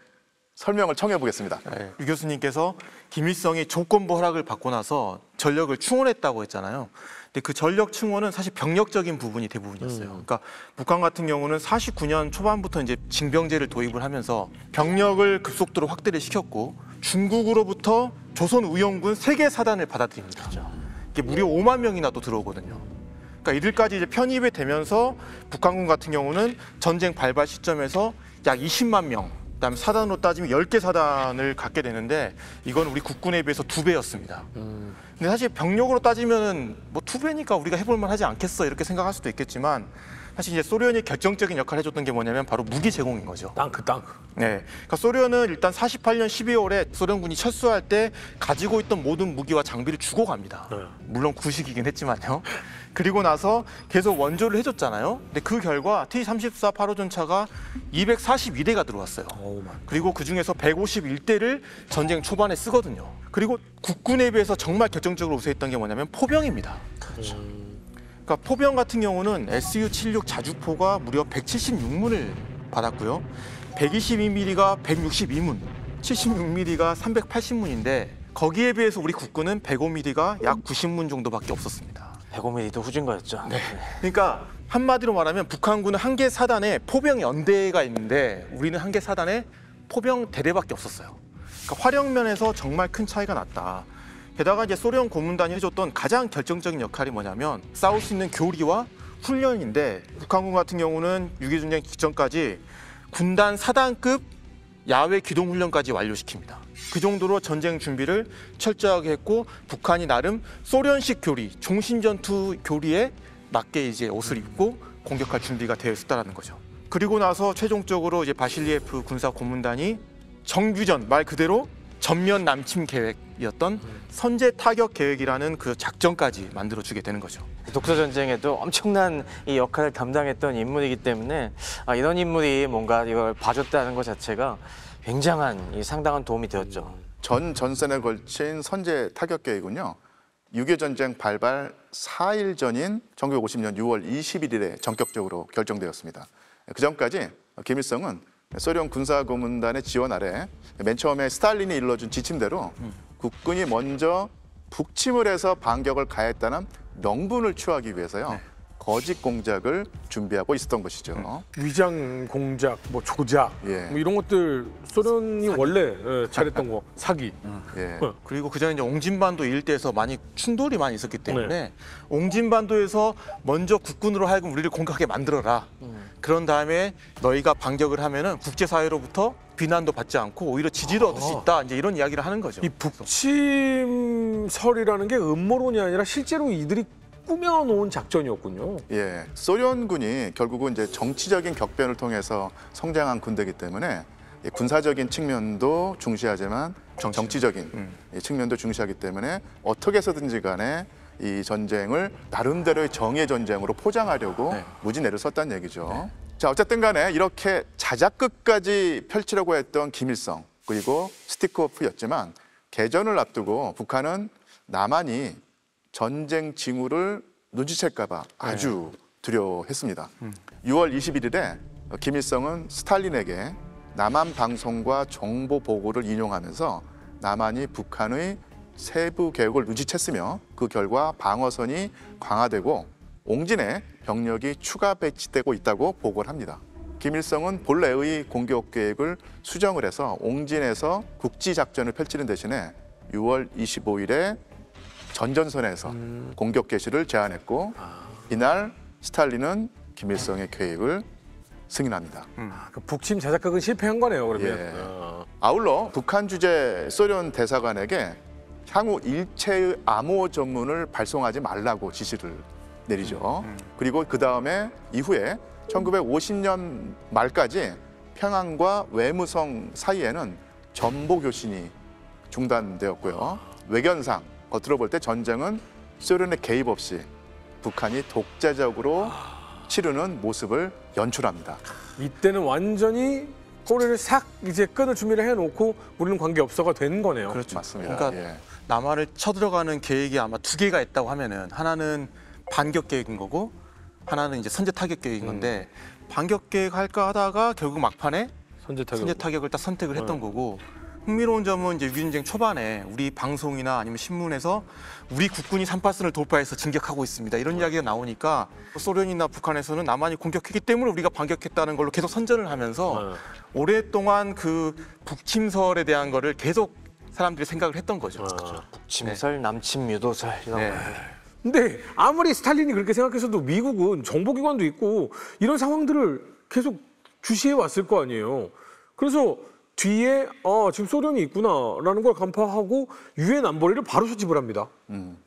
설명을 청해 보겠습니다. 유 교수님께서 김일성이 조건부 허락을 받고 나서 전력을 충원했다고 했잖아요. 근데 그 전력 충원은 사실 병력적인 부분이 대부분이었어요. 그러니까 북한 같은 경우는 49년 초반부터 이제 징병제를 도입을 하면서 병력을 급속도로 확대를 시켰고, 중국으로부터 조선 의용군 3개 사단을 받아들입니다. 이게 무려 5만 명이나 또 들어오거든요. 그러니까 이들까지 이제 편입이 되면서 북한군 같은 경우는 전쟁 발발 시점에서 약 20만 명, 그다음에 사단으로 따지면 10개 사단을 갖게 되는데, 이건 우리 국군에 비해서 2배였습니다. 근데 사실 병력으로 따지면은 뭐 2배니까 우리가 해볼 만하지 않겠어 이렇게 생각할 수도 있겠지만, 사실 이제 소련이 결정적인 역할을 해줬던 게 뭐냐면 바로 무기 제공인 거죠. 땅크. 네, 그러니까 소련은 일단 48년 12월에 소련군이 철수할 때 가지고 있던 모든 무기와 장비를 주고 갑니다. 물론 구식이긴 했지만요. 그리고 나서 계속 원조를 해줬잖아요. 근데 그 결과 T-34 8호 전차가 242대가 들어왔어요. 그리고 그 중에서 151대를 전쟁 초반에 쓰거든요. 그리고 국군에 비해서 정말 결정적으로 우세했던 게 뭐냐면 포병입니다. 그러니까 포병 같은 경우는 SU-76 자주포가 무려 176문을 받았고요. 122mm가 162문, 76mm가 380문인데 거기에 비해서 우리 국군은 105mm가 약 90문 정도밖에 없었습니다. 105mm도 후진 거였죠. 네. 그러니까 한마디로 말하면 북한군은 한 개 사단에 포병 연대가 있는데 우리는 한 개 사단에 포병 대대밖에 없었어요. 그러니까 화력면에서 정말 큰 차이가 났다. 게다가 이제 소련 고문단이 해줬던 가장 결정적인 역할이 뭐냐면 싸울 수 있는 교리와 훈련인데 북한군 같은 경우는 6.25 전쟁 직전까지 군단 사단급 야외 기동 훈련까지 완료시킵니다. 그 정도로 전쟁 준비를 철저하게 했고 북한이 나름 소련식 교리, 종신전투 교리에 맞게 이제 옷을 입고 공격할 준비가 되어 있었다는 거죠. 그리고 나서 최종적으로 이제 바실리에프 군사 고문단이 정규전 말 그대로 전면 남침 계획이었던 선제 타격 계획이라는 그 작전까지 만들어주게 되는 거죠. 독서 전쟁에도 엄청난 이 역할을 담당했던 인물이기 때문에 이런 인물이 뭔가 이걸 봐줬다는 것 자체가 굉장한 상당한 도움이 되었죠. 전 전선에 걸친 선제 타격 계획은요. 6.25 전쟁 발발 4일 전인 1950년 6월 21일에 전격적으로 결정되었습니다. 그 전까지 김일성은 소련 군사고문단의 지원 아래 맨 처음에 스탈린이 일러준 지침대로 국군이 먼저 북침을 해서 반격을 가했다는 명분을 취하기 위해서요. 거짓 공작을 준비하고 있었던 것이죠. 위장 공작, 뭐 조작, 예. 뭐 이런 것들 소련이 원래 잘했던 거 사기. 예. 그리고 그 전에 이제 옹진반도 일대에서 많이 충돌이 많이 있었기 때문에 옹진반도에서 먼저 국군으로 하여금 우리를 공격하게 만들어라. 그런 다음에 너희가 반격을 하면은 국제사회로부터 비난도 받지 않고 오히려 지지도 얻을 수 있다. 이제 이런 이야기를 하는 거죠. 이 북침설이라는 게 음모론이 아니라 실제로 이들이 꾸며놓은 작전이었군요. 예, 소련군이 결국은 이제 정치적인 격변을 통해서 성장한 군대이기 때문에 군사적인 측면도 중시하지만 정치적인 측면도 중시하기 때문에 어떻게 해서든지 간에 이 전쟁을 나름대로의 정의의 전쟁으로 포장하려고 무진애를 썼다는 얘기죠. 자, 어쨌든 간에 이렇게 자작극까지 펼치려고 했던 김일성 그리고 스티크호프였지만 개전을 앞두고 북한은 남한이 전쟁 징후를 눈치챌까 봐 아주 두려워했습니다. 6월 21일에 김일성은 스탈린에게 남한 방송과 정보 보고를 인용하면서 남한이 북한의 세부 계획을 눈치챘으며 그 결과 방어선이 강화되고 옹진에 병력이 추가 배치되고 있다고 보고를 합니다. 김일성은 본래의 공격 계획을 수정을 해서 옹진에서 국지작전을 펼치는 대신에 6월 25일에 전전선에서 공격 개시를 제안했고 이날 스탈린은 김일성의 계획을 승인합니다. 그 북침 자작극은 실패한 거네요, 그러면. 예. 아울러 북한 주재 소련 대사관에게 향후 일체의 암호 전문을 발송하지 말라고 지시를 내리죠. 그리고 그 다음에 이후에 1950년 말까지 평양과 외무성 사이에는 전보 교신이 중단되었고요. 외견상 겉으로 볼 때 전쟁은 소련의 개입 없이 북한이 독자적으로 치르는 모습을 연출합니다. 이때는 완전히 꼬리를 싹 이제 끊을 준비를 해놓고 우리는 관계 없어가 된 거네요. 그렇죠. 맞습니다. 그러니까 예. 남한을 쳐들어가는 계획이 아마 두 개가 있다고 하면은 하나는 반격 계획인 거고 하나는 이제 선제 타격 계획인 건데 반격 계획 할까 하다가 결국 막판에 선제 선제 타격을 딱 선택을 했던 거고 흥미로운 점은 이제 6.25 전쟁 초반에 우리 방송이나 아니면 신문에서 우리 국군이 38선을 돌파해서 진격하고 있습니다. 이런 이야기가 나오니까 소련이나 북한에서는 남한이 공격했기 때문에 우리가 반격했다는 걸로 계속 선전을 하면서 오랫동안 그 북침설에 대한 거를 계속 사람들이 생각을 했던 거죠. 북침설, 남침 유도설 이런 거. 근데 아무리 스탈린이 그렇게 생각해서도 미국은 정보기관도 있고 이런 상황들을 계속 주시해 왔을 거 아니에요. 그래서 뒤에 지금 소련이 있구나라는 걸 간파하고 유엔 안보리를 바로 소집을 합니다.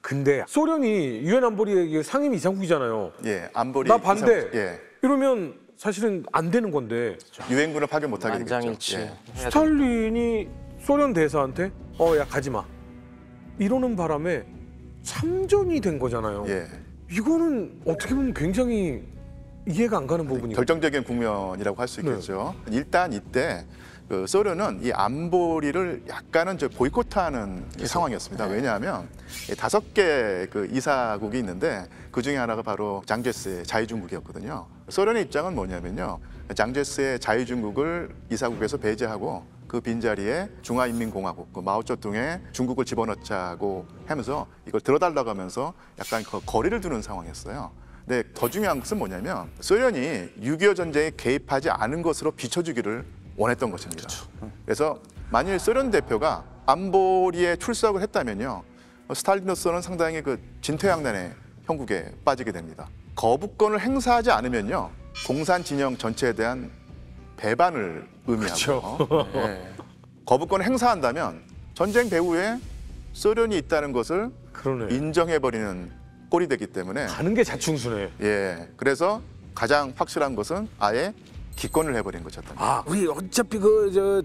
근데 소련이 유엔 안보리의 상임 이사국이잖아요. 예, 안보리 나 반대. 예. 이러면 사실은 안 되는 건데 유엔군을 파견 못하게 되겠죠. 만장일치. 예. 스탈린이 소련 대사한테 야 가지 마 이러는 바람에 참전이 된 거잖아요. 예. 이거는 어떻게 보면 굉장히 이해가 안 가는 부분이에요. 결정적인 국면이라고 할 수 있겠죠. 일단 이때 그 소련은 이 안보리를 약간은 보이콧하는 상황이었습니다. 왜냐하면 5개 그 이사국이 있는데 그 중에 하나가 바로 장제스의 자유중국이었거든요. 소련의 입장은 뭐냐면요, 장제스의 자유중국을 이사국에서 배제하고 그 그 빈자리에 중화인민공화국 그 마오쩌둥에 중국을 집어넣자고 하면서 이걸 들어달라고 하면서 약간 거리를 두는 상황이었어요. 근데 더 중요한 것은 뭐냐면 소련이 6.25 전쟁에 개입하지 않은 것으로 비춰주기를 원했던 것입니다. 그래서 만일 소련 대표가 안보리에 출석을 했다면요, 스탈린으로서는 상당히 그 진퇴양난의 형국에 빠지게 됩니다. 거부권을 행사하지 않으면요, 공산 진영 전체에 대한 배반을 의미하고, 그렇죠. 거부권을 행사한다면 전쟁 배후에 소련이 있다는 것을 그러네. 인정해버리는 꼴이 되기 때문에, 가는 게 자충수네. 예, 그래서 가장 확실한 것은 아예 기권을 해버린 것이었다. 아, 우리 어차피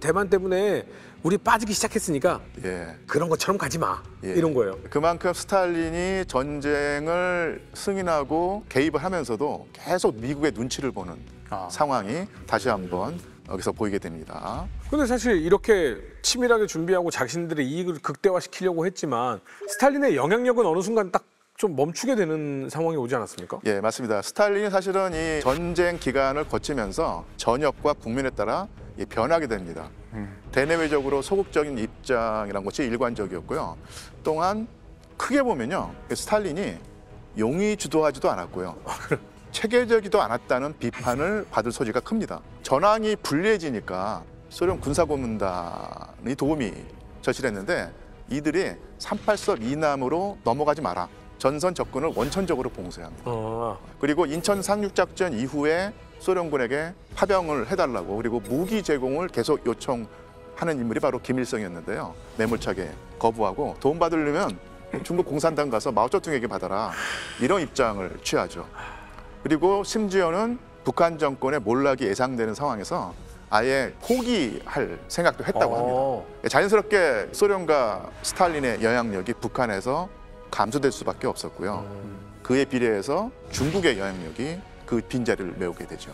대만 때문에 우리 빠지기 시작했으니까 예. 그런 것처럼 가지 마. 예. 이런 거예요. 그만큼 스탈린이 전쟁을 승인하고 개입을 하면서도 계속 미국의 눈치를 보는 상황이 다시 한번 여기서 보이게 됩니다. 근데 사실 이렇게 치밀하게 준비하고 자신들의 이익을 극대화시키려고 했지만 스탈린의 영향력은 어느 순간 딱 좀 멈추게 되는 상황이 오지 않았습니까? 예, 맞습니다. 스탈린이 사실은 이 전쟁 기간을 거치면서 전역과 국민에 따라 변하게 됩니다. 대내외적으로 소극적인 입장이란 것이 일관적이었고요. 또한 크게 보면요, 스탈린이 용의 주도하지도 않았고요. 체계적이도 않았다는 비판을 받을 소지가 큽니다. 전황이 불리해지니까 소련 군사고문단이 도움이 절실했는데 이들이 38섭 이남으로 넘어가지 마라. 전선 접근을 원천적으로 봉쇄합니다. 그리고 인천 상륙작전 이후에 소련군에게 파병을 해달라고, 그리고 무기 제공을 계속 요청하는 인물이 바로 김일성이었는데요. 매몰차게 거부하고 도움 받으려면 중국 공산당 가서 마오쩌둥에게 받아라, 이런 입장을 취하죠. 그리고 심지어는 북한 정권의 몰락이 예상되는 상황에서 아예 포기할 생각도 했다고 합니다. 자연스럽게 소련과 스탈린의 영향력이 북한에서 감소될 수밖에 없었고요. 그에 비례해서 중국의 영향력이 그 빈자리를 메우게 되죠.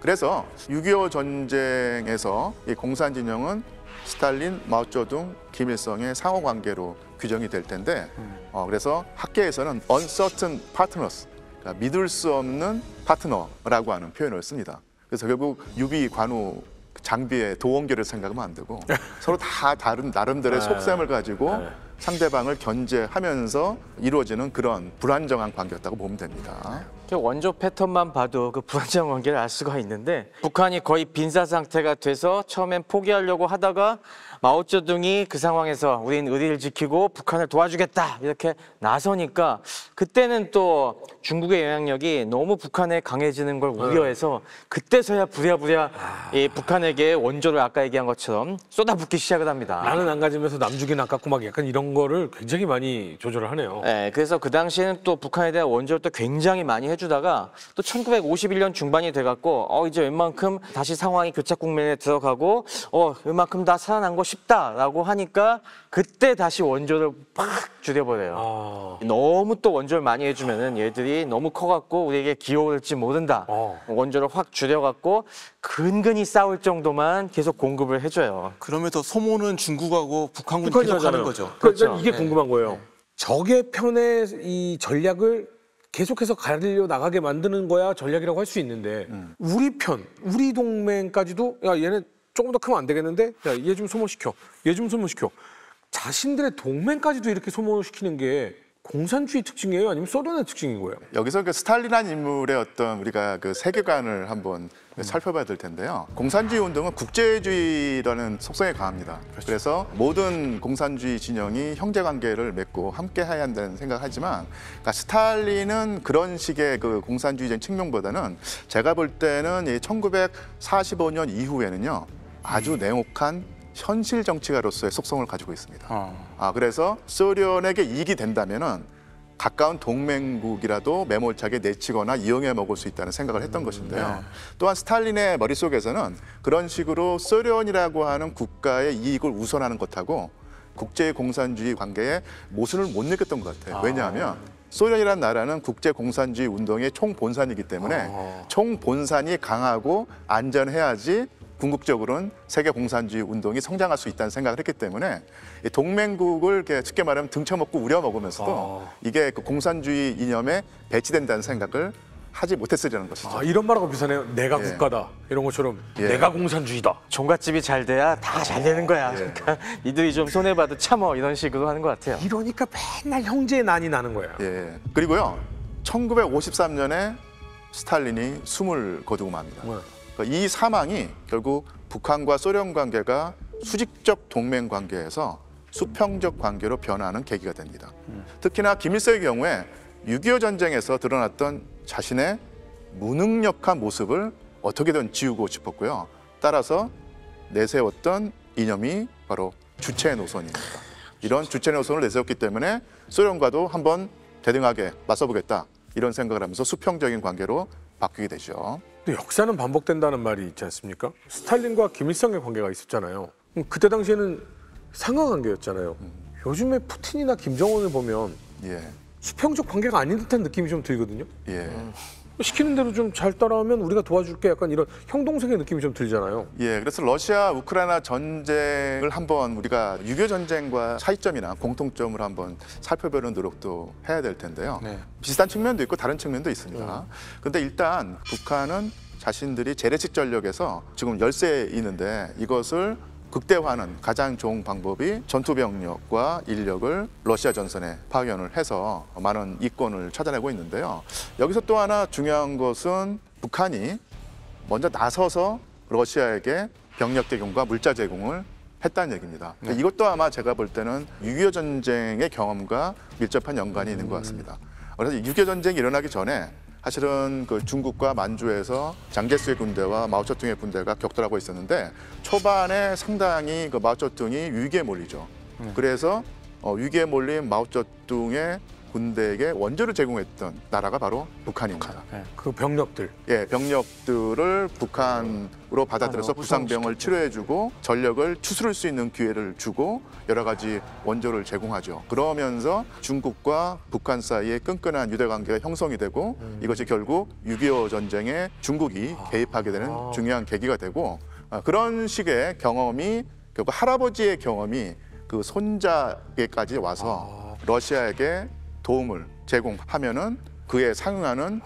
그래서 6.25 전쟁에서 이 공산 진영은 스탈린, 마오쩌둥, 김일성의 상호 관계로 규정이 될 텐데, 그래서 학계에서는 uncertain partners, 그러니까 믿을 수 없는 파트너라고 하는 표현을 씁니다. 그래서 결국 유비, 관우, 장비의 도원결을 생각하면 안 되고 서로 다 다른 나름대로의 속셈을 가지고 상대방을 견제하면서 이루어지는 그런 불안정한 관계였다고 보면 됩니다. 원조 패턴만 봐도 그 불안정한 관계를 알 수가 있는데, 북한이 거의 빈사 상태가 돼서 처음엔 포기하려고 하다가 마오쩌둥이 그 상황에서 우린 의리를 지키고 북한을 도와주겠다 이렇게 나서니까, 그때는 또 중국의 영향력이 너무 북한에 강해지는 걸 우려해서 그때서야 부랴부랴 이 북한에게 원조를 아까 얘기한 것처럼 쏟아붓기 시작을 합니다. 나는 안 가지면서 남주긴 아깝고 막 약간 이런 거를 굉장히 많이 조절을 하네요. 네, 그래서 그 당시에는 또 북한에 대한 원조를 또 굉장히 많이 해주다가 또 1951년 중반이 돼갖고 이제 웬만큼 다시 상황이 교착 국면에 들어가고 웬만큼 다 살아난 거 싶다라고 하니까 그때 다시 원조를 팍 줄여버려요. 너무 또 원조를 많이 해주면은 얘들이 너무 커갖고 우리에게 기어올지 모른다. 원조를 확 줄여갖고 근근히 싸울 정도만 계속 공급을 해줘요. 그러면서 소모는 중국하고 북한군이 계속 하는 거죠. 그렇죠. 이게 궁금한 거예요. 적의 편의 이 전략을 계속해서 가리려 나가게 만드는 거야 전략이라고 할 수 있는데, 우리 편, 우리 동맹까지도 야 얘네 조금 더 크면 안 되겠는데, 야 얘 좀 소모시켜, 얘 좀 소모시켜. 자신들의 동맹까지도 이렇게 소모시키는 게 공산주의 특징이에요? 아니면 소련의 특징인 거예요? 여기서 그 스탈린한 인물의 어떤 우리가 그 세계관을 한번 살펴봐야 될 텐데요. 공산주의 운동은 국제주의라는 속성이 강합니다. 그래서 모든 공산주의 진영이 형제관계를 맺고 함께 해야 한다는 생각하지만, 그러니까 스탈린은 그런 식의 그 공산주의적인 측면보다는 제가 볼 때는 이 1945년 이후에는요, 아주 냉혹한 현실 정치가로서의 속성을 가지고 있습니다. 그래서 소련에게 이익이 된다면은 가까운 동맹국이라도 매몰차게 내치거나 이용해 먹을 수 있다는 생각을 했던 것인데요. 또한 스탈린의 머릿속에서는 그런 식으로 소련이라고 하는 국가의 이익을 우선하는 것하고 국제 공산주의 관계에 모순을 못 느꼈던 것 같아요. 왜냐하면 소련이라는 나라는 국제 공산주의 운동의 총본산이기 때문에 총본산이 강하고 안전해야지 궁극적으로는 세계 공산주의 운동이 성장할 수 있다는 생각을 했기 때문에 동맹국을 쉽게 말하면 등쳐먹고 우려먹으면서도 이게 그 공산주의 이념에 배치된다는 생각을 하지 못했으리라는 것이죠. 아, 이런 말하고 비슷하네요. 내가 국가다 이런 것처럼 내가 공산주의다. 종갓집이 잘 돼야 다 잘 되는 거야. 그러니까 니들이 좀 손해 봐도 참어 이런 식으로 하는 것 같아요. 이러니까 맨날 형제의 난이 나는 거야. 예. 그리고요, 1953년에 스탈린이 숨을 거두고 맙니다. 그러니까 이 사망이 결국 북한과 소련 관계가 수직적 동맹 관계에서 수평적 관계로 변화하는 계기가 됩니다. 특히나 김일성의 경우에 6.25 전쟁에서 드러났던 자신의 무능력한 모습을 어떻게든 지우고 싶었고요. 따라서 내세웠던 이념이 바로 주체 노선입니다. 이런 주체 노선을 내세웠기 때문에 소련과도 한번 대등하게 맞서보겠다 이런 생각을 하면서 수평적인 관계로 바뀌게 되죠. 근데 역사는 반복된다는 말이 있지 않습니까? 스탈린과 김일성의 관계가 있었잖아요. 그때 당시에는 상하관계였잖아요. 요즘에 푸틴이나 김정은을 보면 예. 수평적 관계가 아닌 듯한 느낌이 좀 들거든요. 예. 시키는 대로 좀 잘 따라하면 우리가 도와줄게 약간 이런 형 동생의 느낌이 좀 들잖아요. 예, 그래서 러시아 우크라이나 전쟁을 한번 우리가 6.25 전쟁과 차이점이나 공통점을 한번 살펴보는 노력도 해야 될 텐데요. 네. 비슷한 측면도 있고 다른 측면도 있습니다. 그런데 일단 북한은 자신들이 재래식 전력에서 지금 열세에 있는데 이것을 극대화하는 가장 좋은 방법이 전투병력과 인력을 러시아 전선에 파견을 해서 많은 이권을 찾아내고 있는데요. 여기서 또 하나 중요한 것은 북한이 먼저 나서서 러시아에게 병력 제공과 물자 제공을 했다는 얘기입니다. 이것도 아마 제가 볼 때는 6.25 전쟁의 경험과 밀접한 연관이 있는 것 같습니다. 그래서 6.25 전쟁이 일어나기 전에 사실은 그 중국과 만주에서 장제스의 군대와 마오쩌둥의 군대가 격돌하고 있었는데 초반에 상당히 그 마오쩌둥이 위기에 몰리죠. 그래서 위기에 몰린 마오쩌둥의 군대에게 원조를 제공했던 나라가 바로 북한입니다. 그 병력들. 예, 병력들을 북한으로 받아들여서 부상병을 치료해주고 전력을 추스를 수 있는 기회를 주고 여러 가지 원조를 제공하죠. 그러면서 중국과 북한 사이에 끈끈한 유대관계가 형성이 되고 이것이 결국 6.25 전쟁에 중국이 개입하게 되는 중요한 계기가 되고 그런 식의 경험이 결국 할아버지의 경험이 그 손자에게까지 와서 러시아에게 도움을 제공하면은 그에 상응하는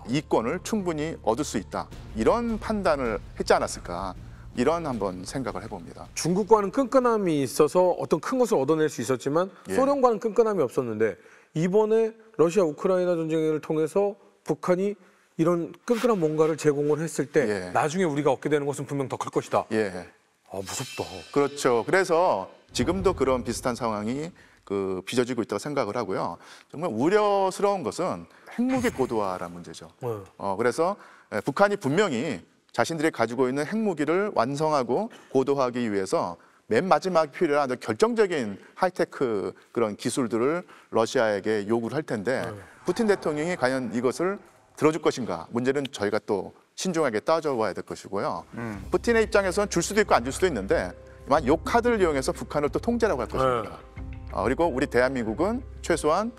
이권을 충분히 얻을 수 있다. 이런 판단을 했지 않았을까. 이런 한번 생각을 해봅니다. 중국과는 끈끈함이 있어서 어떤 큰 것을 얻어낼 수 있었지만 소련과는 끈끈함이 없었는데 이번에 러시아 우크라이나 전쟁을 통해서 북한이 이런 끈끈한 뭔가를 제공을 했을 때 나중에 우리가 얻게 되는 것은 분명 더 클 것이다. 예. 아, 무섭다. 그렇죠. 그래서 지금도 그런 비슷한 상황이 빚어지고 있다고 생각을 하고요. 정말 우려스러운 것은 핵무기 고도화라는 문제죠. 그래서 북한이 분명히 자신들이 가지고 있는 핵무기를 완성하고 고도화하기 위해서 맨 마지막에 필요한 결정적인 하이테크 그런 기술들을 러시아에게 요구를 할 텐데 푸틴 대통령이 과연 이것을 들어줄 것인가? 문제는 저희가 또 신중하게 따져봐야 될 것이고요. 푸틴의 입장에서는 줄 수도 있고 안 줄 수도 있는데 이 카드를 이용해서 북한을 또 통제라고 할 것입니다. 그리고 우리 대한민국은 최소한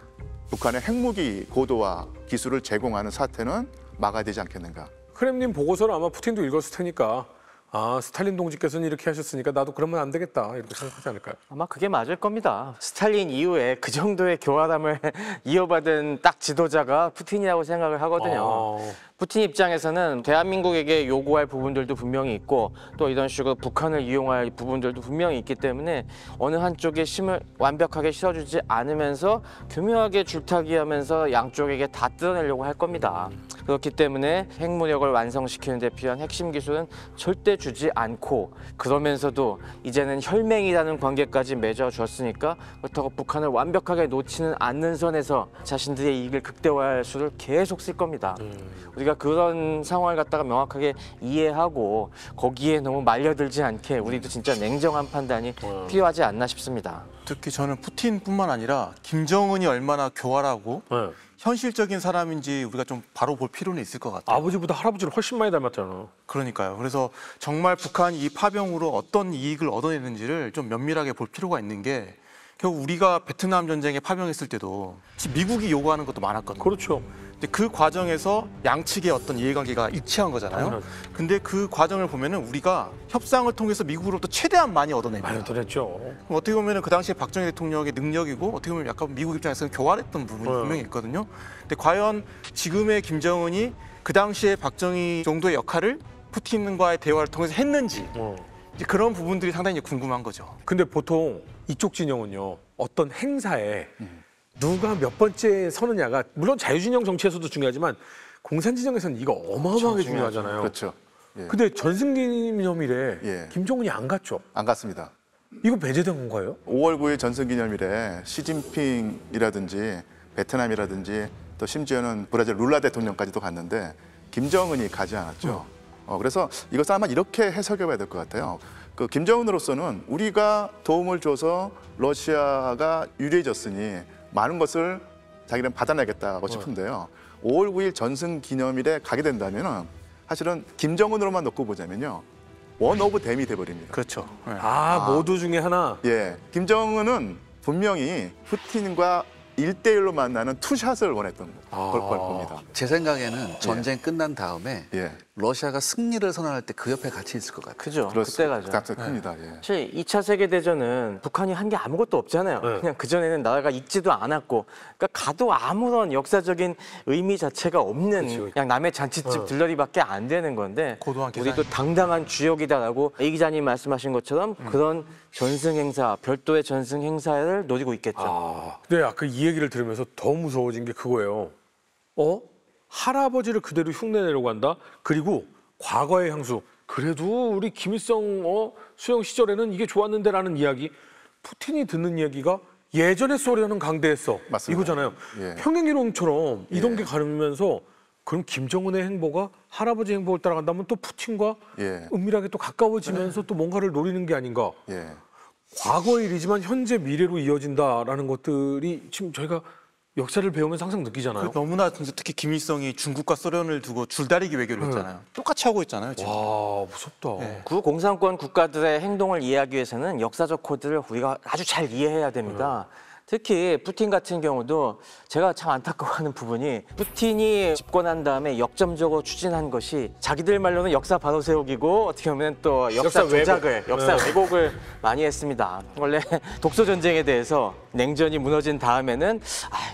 북한의 핵무기 고도화 기술을 제공하는 사태는 막아야 되지 않겠는가. 크렘린 보고서를 아마 푸틴도 읽었을 테니까 아, 스탈린 동지께서는 이렇게 하셨으니까 나도 그러면 안 되겠다 이렇게 생각하지 않을까요? 아마 그게 맞을 겁니다. 스탈린 이후에 그 정도의 교활함을 이어받은 딱 지도자가 푸틴이라고 생각을 하거든요. 푸틴 입장에서는 대한민국에게 요구할 부분들도 분명히 있고 또 이런 식으로 북한을 이용할 부분들도 분명히 있기 때문에 어느 한쪽에 힘을 완벽하게 실어주지 않으면서 교묘하게 줄타기하면서 양쪽에게 다 뜯어내려고 할 겁니다. 그렇기 때문에 핵무력을 완성시키는 데 필요한 핵심 기술은 절대 주지 않고 그러면서도 이제는 혈맹이라는 관계까지 맺어줬으니까 그렇다고 북한을 완벽하게 놓지는 않는 선에서 자신들의 이익을 극대화할 수를 계속 쓸 겁니다. 우리가 그런 상황을 갖다가 명확하게 이해하고 거기에 너무 말려들지 않게 우리도 진짜 냉정한 판단이 필요하지 않나 싶습니다. 특히 저는 푸틴뿐만 아니라 김정은이 얼마나 교활하고 현실적인 사람인지 우리가 좀 바로 볼 필요는 있을 것 같아요. 아버지보다 할아버지를 훨씬 많이 닮았잖아. 그러니까요. 그래서 정말 북한이 이 파병으로 어떤 이익을 얻어내는지를 좀 면밀하게 볼 필요가 있는 게 결국 우리가 베트남 전쟁에 파병했을 때도 미국이 요구하는 것도 많았거든요. 그렇죠. 근데 그 과정에서 양측의 어떤 이해관계가 일치한 거잖아요. 근데 그 과정을 보면은 우리가 협상을 통해서 미국으로부터 최대한 많이 얻어냅니다. 많이 얻어냈죠. 그럼 어떻게 보면은 그 당시에 박정희 대통령의 능력이고 어떻게 보면 약간 미국 입장에서는 교활했던 부분이 분명히 있거든요. 근데 과연 지금의 김정은이 그 당시에 박정희 정도의 역할을 푸틴과의 대화를 통해서 했는지 이제 그런 부분들이 상당히 이제 궁금한 거죠. 근데 보통 이쪽 진영은요, 어떤 행사에 누가 몇 번째 서느냐가 물론 자유진영 정치에서도 중요하지만 공산 진영에서는 이거 어마어마하게 중요하잖아요. 그렇죠. 예. 근데 전승기념일에 예. 김정은이 안 갔죠. 안 갔습니다. 이거 배제된 건가요? 5월 9일 전승기념일에 시진핑이라든지 베트남이라든지 또 심지어는 브라질 룰라 대통령까지도 갔는데 김정은이 가지 않았죠. 그래서 이것을 아마 이렇게 해석해 봐야 될 것 같아요. 그 김정은으로서는 우리가 도움을 줘서 러시아가 유리해졌으니 많은 것을 자기는 받아내겠다고 싶은데요. 5월 9일 전승기념일에 가게 된다면 사실은 김정은으로만 놓고 보자면요. 원 오브 댐이 돼버립니다. 그렇죠. 네. 모두 중에 하나. 예, 김정은은 분명히 푸틴과 1대1로 만나는 투샷을 원했던 걸 겁니다. 제 생각에는 전쟁 끝난 다음에 예. 러시아가 승리를 선언할 때 그 옆에 같이 있을 것 같아요. 그죠. 그렇습니다. 그때 가죠. 가능성이 큽니다. 예. 사실 2차 세계대전은 북한이 한 게 아무것도 없잖아요. 그냥 그전에는 나라가 있지도 않았고 그러니까 가도 아무런 역사적인 의미 자체가 없는 그냥 남의 잔치집 들러리밖에 안 되는 건데 고도한 계산. 우리도 당당한 주역이다라고 이 기자님 말씀하신 것처럼 그런 전승 행사, 별도의 전승 행사를 노리고 있겠죠. 근데 아까 이 얘기를 들으면서 더 무서워진 게 그거예요. 할아버지를 그대로 흉내내려고 한다? 그리고 과거의 향수. 그래도 우리 김일성 수영 시절에는 이게 좋았는데라는 이야기. 푸틴이 듣는 이야기가 예전에 소련은 강대했어. 맞습니다. 이거잖아요. 예. 평행이론처럼 이런 게 가르면서 그럼 김정은의 행보가 할아버지 행보를 따라간다면 또 푸틴과 예. 은밀하게 또 가까워지면서 또 뭔가를 노리는 게 아닌가. 예. 과거의 일이지만 현재 미래로 이어진다라는 것들이 지금 저희가 역사를 배우면서 항상 느끼잖아요. 너무나 특히 김일성이 중국과 소련을 두고 줄다리기 외교를 했잖아요. 똑같이 하고 있잖아요. 지금. 와, 무섭다. 구 공산권 국가들의 행동을 이해하기 위해서는 역사적 코드를 우리가 아주 잘 이해해야 됩니다. 특히 푸틴 같은 경우도 제가 참 안타까워하는 부분이 푸틴이 집권한 다음에 역점적으로 추진한 것이 자기들 말로는 역사 바로 세우기고 어떻게 보면 또 역사 조작을, 역사 왜곡을 많이 했습니다. 원래 독소 전쟁에 대해서 냉전이 무너진 다음에는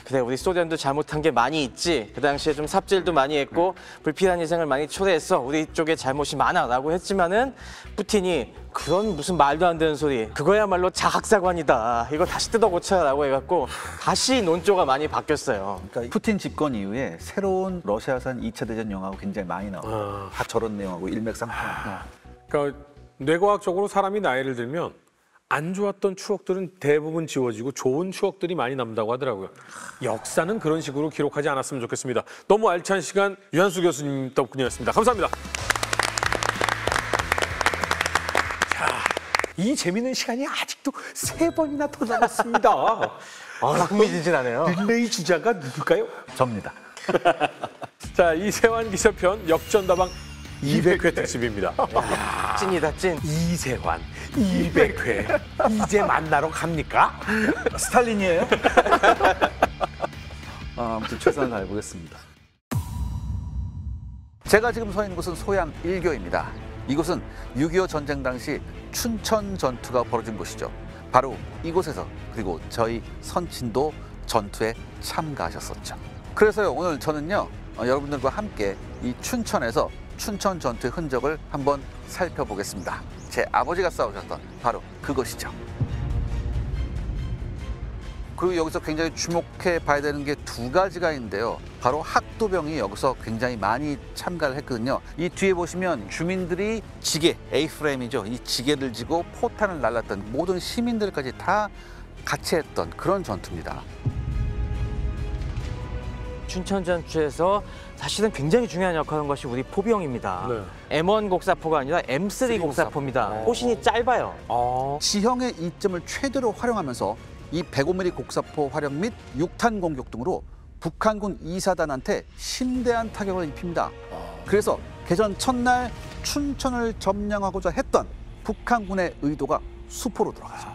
그래 우리 소련도 잘못한 게 많이 있지. 그 당시에 좀 삽질도 많이 했고 불필요한 희생을 많이 초래했어. 우리 쪽에 잘못이 많아라고 했지만은 푸틴이 그런 무슨 말도 안 되는 소리. 그거야말로 자학사관이다. 이거 다시 뜯어 고쳐라고 해갖고 다시 논조가 많이 바뀌었어요. 그러니까 푸틴 집권 이후에 새로운 러시아산 2차 대전 영화가 굉장히 많이 나와요. 다 저런 내용하고 일맥상통하고. 그러니까 뇌과학적으로 사람이 나이를 들면 안 좋았던 추억들은 대부분 지워지고 좋은 추억들이 많이 남다고 하더라고요. 역사는 그런 식으로 기록하지 않았으면 좋겠습니다. 너무 알찬 시간 유한수 교수님 덕분이었습니다. 감사합니다. 이 재미있는 시간이 아직도 3번이나 더 남았습니다. 흥미진진하네요. 릴레이 주자가 누굴까요? 접니다. 자, 이세환 기자편 역전다방 200회 특집입니다. 찐이다 찐. 이세환 200회 이제 만나러 갑니까? 스탈린이에요? 아무튼 최선을 다해보겠습니다. 제가 지금 서 있는 곳은 소양 1교입니다. 이곳은 6.25 전쟁 당시 춘천 전투가 벌어진 곳이죠. 바로 이곳에서 그리고 저희 선친도 전투에 참가하셨었죠. 그래서요 오늘 저는요 여러분들과 함께 이 춘천에서 춘천 전투의 흔적을 한번 살펴보겠습니다. 제 아버지가 싸우셨던 바로 그것이죠. 그리고 여기서 굉장히 주목해 봐야 되는 게 2가지가 있는데요. 바로 학도병이 여기서 굉장히 많이 참가를 했거든요. 이 뒤에 보시면 주민들이 지게, A-프레임이죠. 이 지게를 지고 포탄을 날랐던 모든 시민들까지 다 같이 했던 그런 전투입니다. 춘천 전투에서 사실은 굉장히 중요한 역할을 한 것이 우리 포병입니다. 네. M1 곡사포가 아니라 M3 곡사포입니다. 호신이 짧아요. 지형의 이점을 최대로 활용하면서 이 105mm 곡사포 활용 및 6탄 공격 등으로 북한군 2사단한테 심대한 타격을 입힙니다. 그래서 개전 첫날 춘천을 점령하고자 했던 북한군의 의도가 수포로 들어가죠.